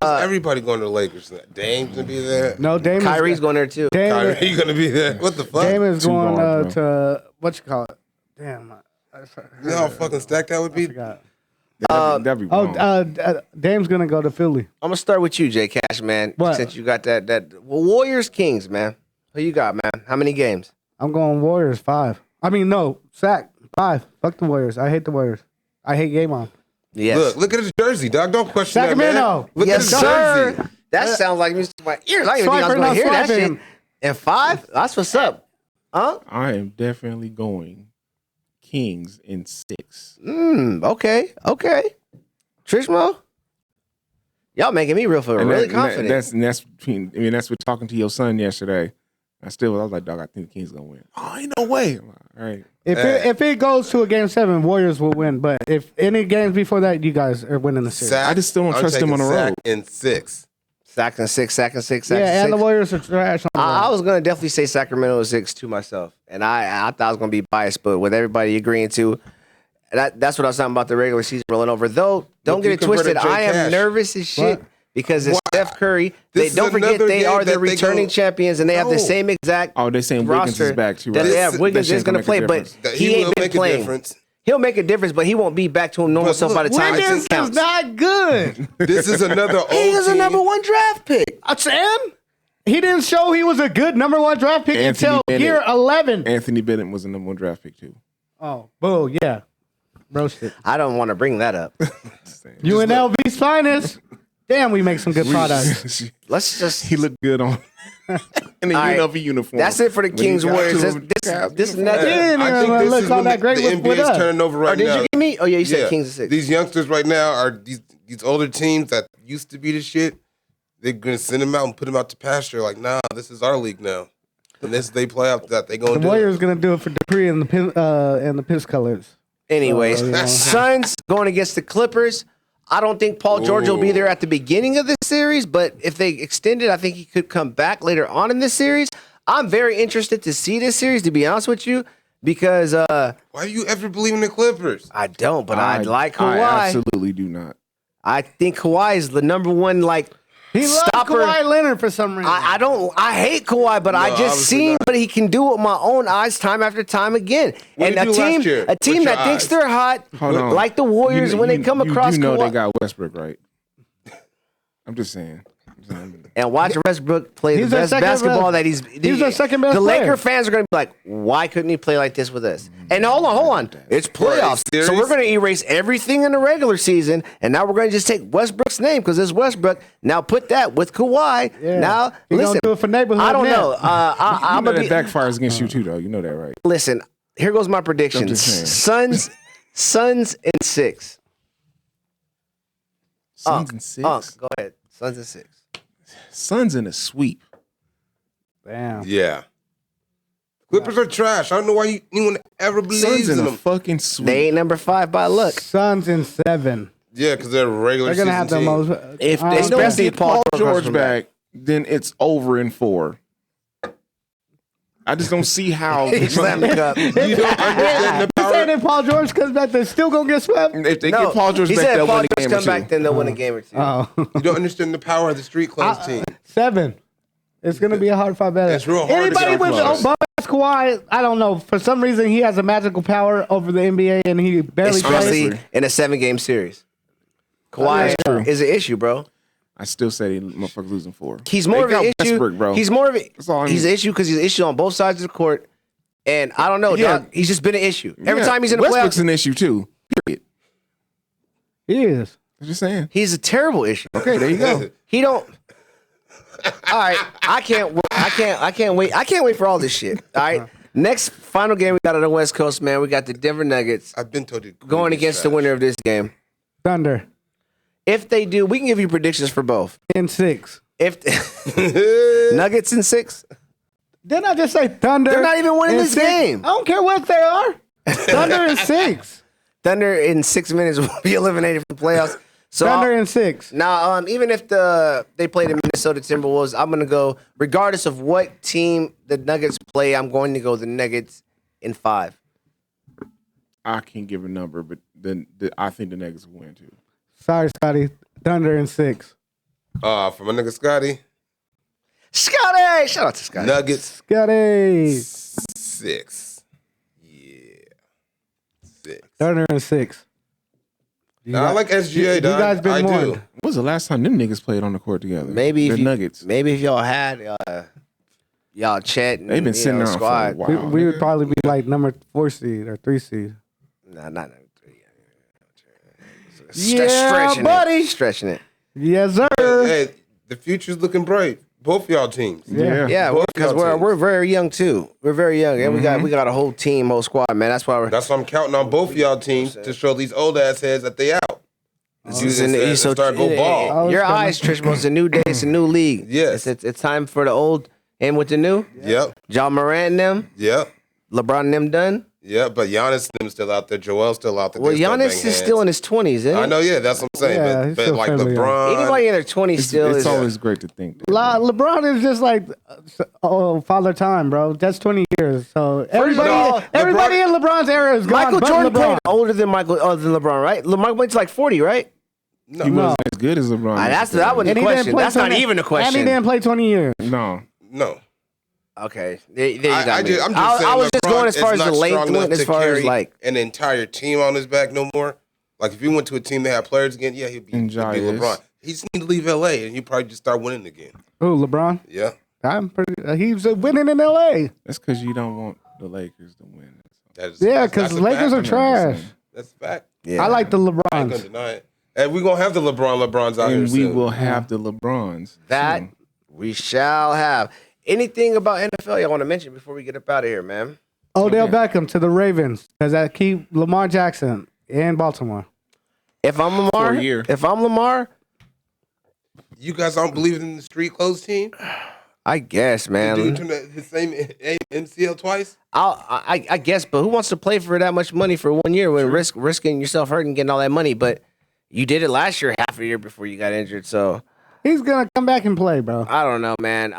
How's everybody going to the Lakers? Dame's gonna be there. No, Dame. Kyrie's going there too. Dame, Kyrie gonna be there. What the fuck? Dame is Two going guards, to what you call it? Damn, You know how fucking stacked that would be? forgot. That'd be wrong. Dame's gonna go to Philly. I'm gonna start with you, Jay Cash, man. What? Since you got that Warriors Kings, man. Who you got, man? How many games? I'm going Warriors 5. I mean, no, Sack 5. Fuck the Warriors. I hate the Warriors. I hate Game On. Yes. Look at his jersey, dog. Don't question Sacramento. that, man. Look Yes, at his sir. jersey. That sounds like music to my ears. I didn't even think I was Swiper, gonna not hear that swiping. shit. And 5? That's what's up. Huh? I am definitely going Kings in 6. Okay. Trishmo? Y'all making me real confident. That's between. I mean, that's with talking to your son yesterday. I was like, dog, I think the Kings gonna win. Oh, ain't no way. I'm like, all right. If it goes to a game 7, Warriors will win. But if any games before that, you guys are winning the series. Sack, I just still don't I'm trust him on the taking road. Sack in 6. Sack and six. Yeah, and the Warriors are trash on the I road. was gonna definitely say Sacramento is 6 to myself, and I thought I was gonna be biased, but with everybody agreeing to, that's what I was talking about the regular season rolling over. Though, don't Look, get you it twisted. converted Jay I am Cash. nervous as shit What? because it's Steph Curry. This is Don't forget another they game are the that they returning go- champions, and they have the No. same exact. Oh, they're saying Wiggins roster is back too, that right? they have. This- Wiggins that is shit gonna make a play, but difference. That he will ain't been make a playing. difference. He'll make a difference, but he won't be back to normal But self by the look, time Wiggins it counts. is not good. This is another old He is a team. number 1 draft pick. Sam, he didn't show he was a good number 1 draft pick Anthony until Bennett. year 11. Anthony Bennett was the number 1 draft pick too. Oh, boo, yeah. Roasted. I don't want to bring that up. UNLV's finest. Damn, we make some good products. Let's just. He looked good on in the All right. UNLV uniform. That's it for the When he Kings got Warriors. to This uniform. nothing. Yeah, I think this look is all when that great the with NBA is us. turning over right Or did now. you give me? Oh yeah, you said Yeah. Kings of 6. These youngsters right now are these older teams that used to be the shit. They're gonna send them out and put them out to pasture. Like, nah, this is our league now. And this they play out that they gonna The do. Warriors gonna do it for Dupree and the Piss Colors. Anyways, Oh, yeah. Suns going against the Clippers. I don't think Paul George will be there at the beginning of this series, but if they extend it, I think he could come back later on in this series. I'm very interested to see this series, to be honest with you, because Why do you ever believe in the Clippers? I don't, but I like Kawhi. I absolutely do not. I think Kawhi is the number 1 He loves stopper. Kawhi Leonard for some reason. I hate Kawhi, but I No, just obviously seen not. what he can do with my own eyes time after time again. What And did a he do last year a team with your that thinks eyes? they're hot, Hold on. like the Warriors, when they come across you know Kawhi. they got Westbrook, right? I'm just saying. And watch Westbrook play the He's their best second basketball best- that he's their second best The Laker player. fans are going to be like, why couldn't he play like this with us? And hold on. It's playoffs. Series? So we're going to erase everything in the regular season. And now we're going to just take Westbrook's name because it's Westbrook. Now put that with Kawhi. Yeah. Now, He gonna listen. do it for neighborhood I don't net. know. You I'm know going to that be. backfires against you too, though. You know that, right? Listen, here goes my I'm predictions. just saying. Suns in 6. Suns and 6. Go ahead. Suns in 6. Suns in a sweep. Damn. Yeah. Clippers are trash. I don't know why anyone ever believes Suns in in a them. fucking sweep. They ain't number 5 by luck. Suns in 7. Yeah, because they're a regular They're gonna season have the team. most. If I they don't Don't know. especially get Paul George comes back, then it's over in 4. I just don't see how. He slammed the cup. You don't understand the You power. saying if Paul George comes back, they're still gonna get swept? If they No, get Paul George he back, said they'll Paul win a George game or come two. back, then they'll win a game or two. Oh, You don't understand the power of the street clothes team. 7. It's gonna be a hard fight battle. It's real hard to Anybody get with close. Obama's Kawhi, I don't know. For some reason, he has a magical power over the NBA, and he barely Especially plays. in a 7-game series. Kawhi That's true. is an issue, bro. I still say they motherfuckers losing 4. He's more They of an got issue. Westbrook, bro. He's more of a, That's all I he's need. an issue because he's an issue on both sides of the court. And I don't know, Yeah. dog. He's just been an issue. Every Yeah, time he's in the Westbrook's playoffs, an issue too. Period. He is. I'm just saying. he's a terrible issue. Okay, there you go. He don't. All right, I can't wait. I can't wait for all this shit. All right, next final game we got on the West Coast, man. We got the Denver Nuggets I've been told you going against the winner of this game. Thunder If they do, we can give you predictions for both. in 6. If Nuggets in 6, Didn't I just say Thunder? They're not even winning in this 6? game. I don't care what they are. Thunder in 6. Thunder in 6 minutes will be eliminated from the playoffs. So Thunder in 6. now, even if they play the Minnesota Timberwolves, I'm gonna go regardless of what team the Nuggets play. I'm going to go the Nuggets in 5. I can't give a number, but then I think the Nuggets will win too. Sorry, Scotty. Thunder in 6. For my nigga Scotty, Scotty, shout out to Scotty. Nuggets Scotty. 6. Yeah. 6. Thunder in 6. Nah, I like SGA, you dog. guys been I warned. do. When was the last time them niggas played on the court together? Maybe the if you, Nuggets. Maybe if y'all had y'all Chet and They've been sitting around squad. for a while. We would probably be like number 4 seed or 3 seed. Nah, not Yeah, stretching buddy. it. Stretching it. Yes, sir. Hey, the future's looking bright. Both y'all teams. Yeah. Yeah, Both because y'all we're teams. very young too. We're very young, and we got a whole team, whole squad, man. That's why we're. That's why I'm counting on both y'all teams to show these old ass heads that they out. Start go ball. Oh, Your it's coming. eyes, Trishmo. It's a new day. It's a new league. Yes. It's time for the old and with the new. Yep. John Morant and them, Yep. LeBron and them done. Yeah, but Giannis is still out there. Joel's still out there. Well, They still Giannis bang is still in his 20s, isn't he? I know, yeah, that's what I'm saying. Yeah, he's but still like fairly young. LeBron, Anybody in their 20s still It's is. always great to think. that. LeBron is just like, father time, bro. That's 20 years. So everybody, all, everybody in LeBron's era is gone. Michael but Jordan LeBron. played older than LeBron, right? Michael went to like 40, right? He wasn't as good as LeBron. That wasn't the And he didn't question. play That's not 20 even a And question. he didn't play 20 years. No. no. Okay, there you got I'm me. just saying. I was just LeBron going as far is as the not length strong enough went, as to far as carry like. an entire team on his back no more. Like if he went to a team that had players again, yeah, he'd be LeBron. He just need to leave LA and you probably just start winning again. Who, LeBron? Yeah. I'm pretty. He's winning in LA. That's because you don't want the Lakers to win. Yeah, because that's a Lakers fact. are trash. That's a fact. Yeah. I like the I ain't gonna LeBrons. deny it. And we're gonna have the LeBrons out here And we soon. will have the LeBrons. That soon. we shall have. Anything about NFL y'all want to mention before we get up out of here, man? Odell Beckham to the Ravens because that keep Lamar Jackson in Baltimore. If I'm Lamar, For a year. You guys don't believe in the street clothes team? I guess, man. Dude turned the same MCL twice? I guess, but who wants to play for that much money for 1 year when risking yourself hurting, getting all that money? But you did it last year, half a year before you got injured. So He's gonna come back and play, bro. I don't know, man.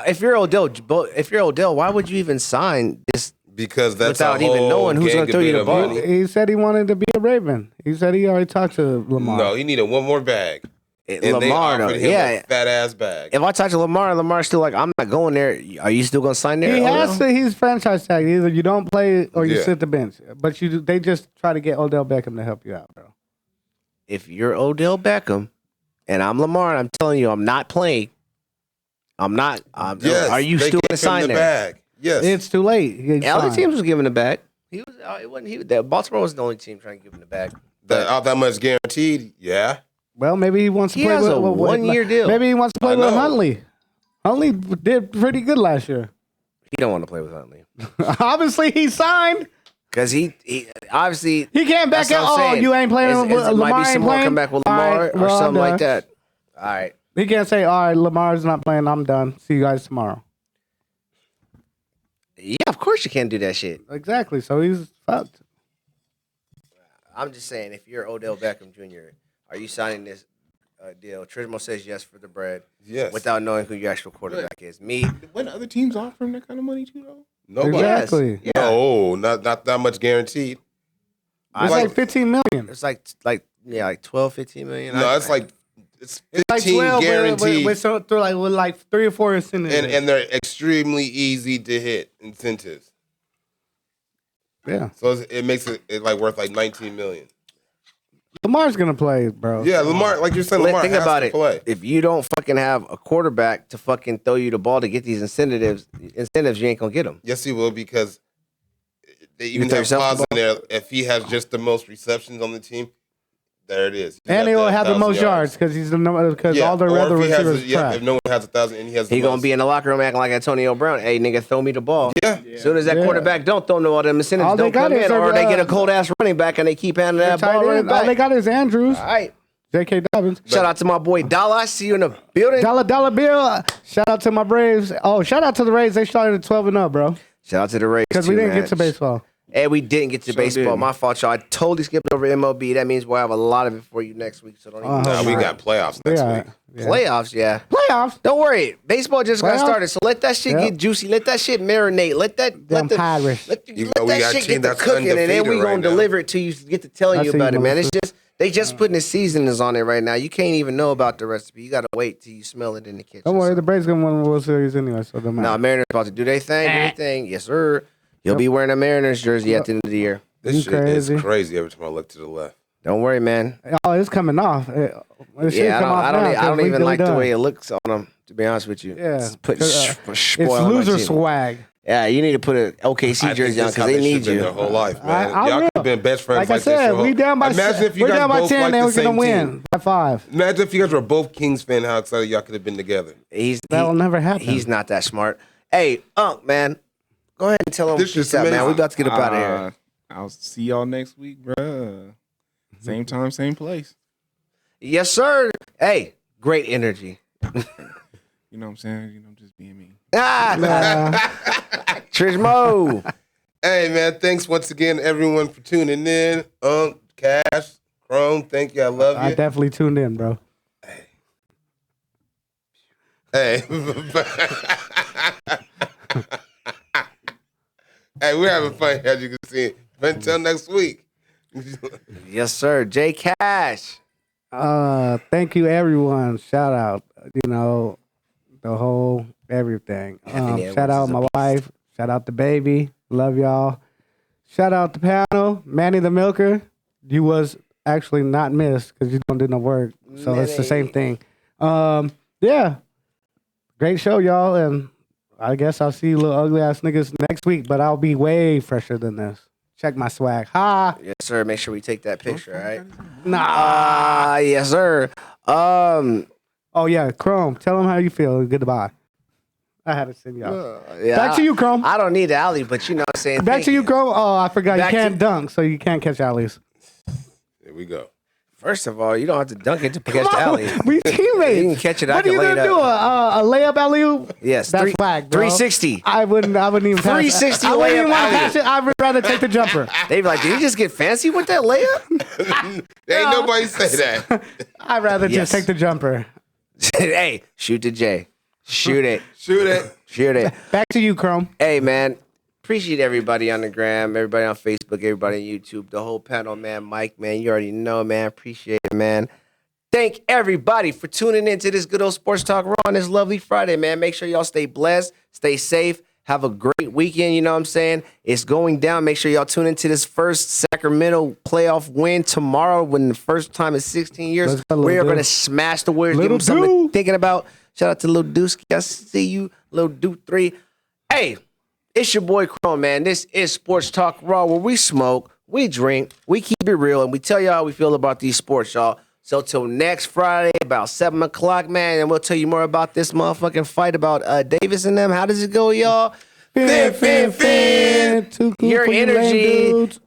If you're Odell, why would you even sign this? Because that's Without a even whole knowing who's gonna throw you the gigabit of ball. money. He said he wanted to be a Raven. He said he already talked to Lamar. No, he needed one more bag. And they Lamar, though, offered him yeah. a fat ass bag. If I talk to Lamar, Lamar's still like, I'm not going there. Are you still gonna sign there? He Odell? has to. He's franchise tag. Either you don't play or you Yeah. sit the bench. But they just try to get Odell Beckham to help you out, bro. If you're Odell Beckham and I'm Lamar, and I'm telling you, I'm not playing. I'm not. Yes, are you they still gave gonna him sign the there? bag. Yes. It's too late. He Other signed. teams was giving it back. He was. It wasn't. He. Baltimore was the only team trying to give him the back. that much guaranteed. Yeah. Well, maybe he wants to He play has with a one-year deal. Maybe he wants to play I with know. Huntley. Huntley did pretty good last year. He don't want to play with Huntley Obviously, he signed. because he obviously He can't back that's what out. I'm Oh, saying. you ain't playing with It Lamar. might be ain't some more playing? come back with All Lamar right, or well, I'm something like done. that. All right. He can't say, all right, Lamar's not playing. I'm done. See you guys tomorrow. Yeah, of course you can't do that shit. Exactly. So he's fucked. I'm just saying, if you're Odell Beckham Jr., are you signing this deal? Trismo says yes for the bread. Yes. Without knowing who your actual quarterback is. Me, When other teams offer him that kind of money too, though? Nobody. Exactly. yeah. No, not that much guaranteed. It's Like- like 15 million. It's like 12, 15 million. No, it's 15 Like 12 guaranteed, with like 3 or 4 incentives. and they're extremely easy to hit incentives. Yeah. So it makes it like worth like 19 million. Lamar's going to play, bro. Yeah, Lamar, like you're saying, Lamar Think has about to it. play. If you don't fucking have a quarterback to fucking throw you the ball to get these incentives, you ain't gonna get them. Yes, he will, because they even throw have yourself clause the in there. If he has just the most receptions on the team, there it is. And he will have the most yards because he's the number because all the other receivers trash. if no one has 1,000 and he has the He gonna most. be in the locker room acting like Antonio Brown. Hey, nigga, throw me the ball. Yeah. As soon as that Yeah. quarterback don't throw no all them incentives All they don't got come is in, or their, they get a cold ass running back and they keep handing that Tight ball running end. All back. they got is Andrews, All right. J.K. Dobbins. Shout out to my boy Dollar. I see you in the building. Dollar bill. Shout out to my Braves. Oh, shout out to the Rays. They started at 12-0, bro. Shout out to the Rays Because we too, didn't man. get to baseball. And we didn't get to baseball. didn't. My fault, y'all. I totally skipped over MLB. That means we'll have a lot of it for you next week. So don't even. Nah, we Right. got playoffs next Yeah. week. Yeah. Playoffs, yeah. Playoffs. Don't worry. Baseball just got Playoffs? started. So let that shit Yep. get juicy. Let that shit marinate. Let that Damn Pirates. let You let know, we that got shit a get team to that's cooking, and then we undefeated gonna right now. deliver it to you. Get to telling I you see about you, it, man. It's motherfucker. just they just putting the seasonings on it right now. You can't even know about the recipe. You gotta wait till you smell it in the kitchen. Don't worry, So- the Braves going to win the World Series anyway, so it don't Nah, matter. Mariners about to do their thing. Do their thing. Yes, sir. You'll be wearing a Mariners jersey at the end of the year. This You shit crazy. is crazy every time I look to the left. Don't worry, man. Oh, it's coming off. It should Yeah, come off now, I 'cause don't we even get like it the done. way it looks on them. To be honest with you, Yeah. It's putting 'Cause, spoil It's on my loser team. swag. Yeah, you need to put an OKC I jersey think on that's how because they need should've been you. their whole life, man. I Y'all will. could have been best friends Like I like this. said, your whole- we down by Imagine if you we're guys down by both 10, liked then the we're gonna same win team. by 5. Imagine if you guys were both Kings fan, how excited y'all could have been together. That'll never happen. He's not that smart. Hey, Unc, man, go ahead and tell him This peace shit's out, man. amazing. We about to get up out of here. I'll see y'all next week, bruh. Same time, same place. Yes, sir. Hey, great energy. You know what I'm saying? You know, just being me. Ah, Trismo. Hey, man, thanks once again, everyone, for tuning in. Cash, Chrome, thank you. I love you. I definitely tuned in, bro. Hey. Hey, we're having fun, as you can see. Until next week. Yes, sir. J Cash. Thank you, everyone. Shout out, the whole everything. Shout out my wife. Shout out the baby. Love y'all. Shout out the panel, Manny the Milker. You was actually not missed because you don't do no work, so it's the same thing. Yeah, great show, y'all, and I guess I'll see you little ugly ass niggas next week, but I'll be way fresher than this. Check my swag. Ha! Yes, sir. Make sure we take that picture, all right? Nah. Yes, sir. Oh yeah, Chrome. Tell them how you feel. Goodbye. I had to send y'all. Yeah, Back to you, Chrome. I don't need the alley, but you know what I'm saying. Back to you, Chrome. Oh, I forgot. Back you can't to- dunk, so you can't catch alleys. Here we go. First of all, you don't have to dunk it to catch the alley. We teammates. You can catch it, I What are can you lay gonna it do? A layup alley oop? Yes, That's whack, bro. 360. I wouldn't even pass 360 it. I wouldn't even layup want to alley-oop. pass it. I would rather take the jumper. They be like, did you just get fancy with that layup? Ain't nobody say that. I'd rather Yes. just take the jumper. Hey, shoot the J. Shoot it. Shoot it. Shoot it. Back to you, Chrome. Hey, man. Appreciate everybody on the gram, everybody on Facebook, everybody on YouTube, the whole panel, man. Mike, man, you already know, man. Appreciate it, man. Thank everybody for tuning in to this good old Sports Talk Raw on this lovely Friday, man. Make sure y'all stay blessed, stay safe, have a great weekend, you know what I'm saying? It's going down. Make sure y'all tune into this first Sacramento playoff win tomorrow when the first time in 16 years. Let's go, Lil We are Dude. going to smash the Warriors. Give Little them something to Dude. thinking about. Shout out to Lil Dooski. I see you, Lil Dude 3. Hey, it's your boy Chrome, man. This is Sports Talk Raw, where we smoke, we drink, we keep it real, and we tell y'all how we feel about these sports, y'all. So till next Friday, about 7 o'clock, man, and we'll tell you more about this motherfucking fight about Davis and them. How does it go, y'all? Fin. Too cool Your for you lame energy dudes.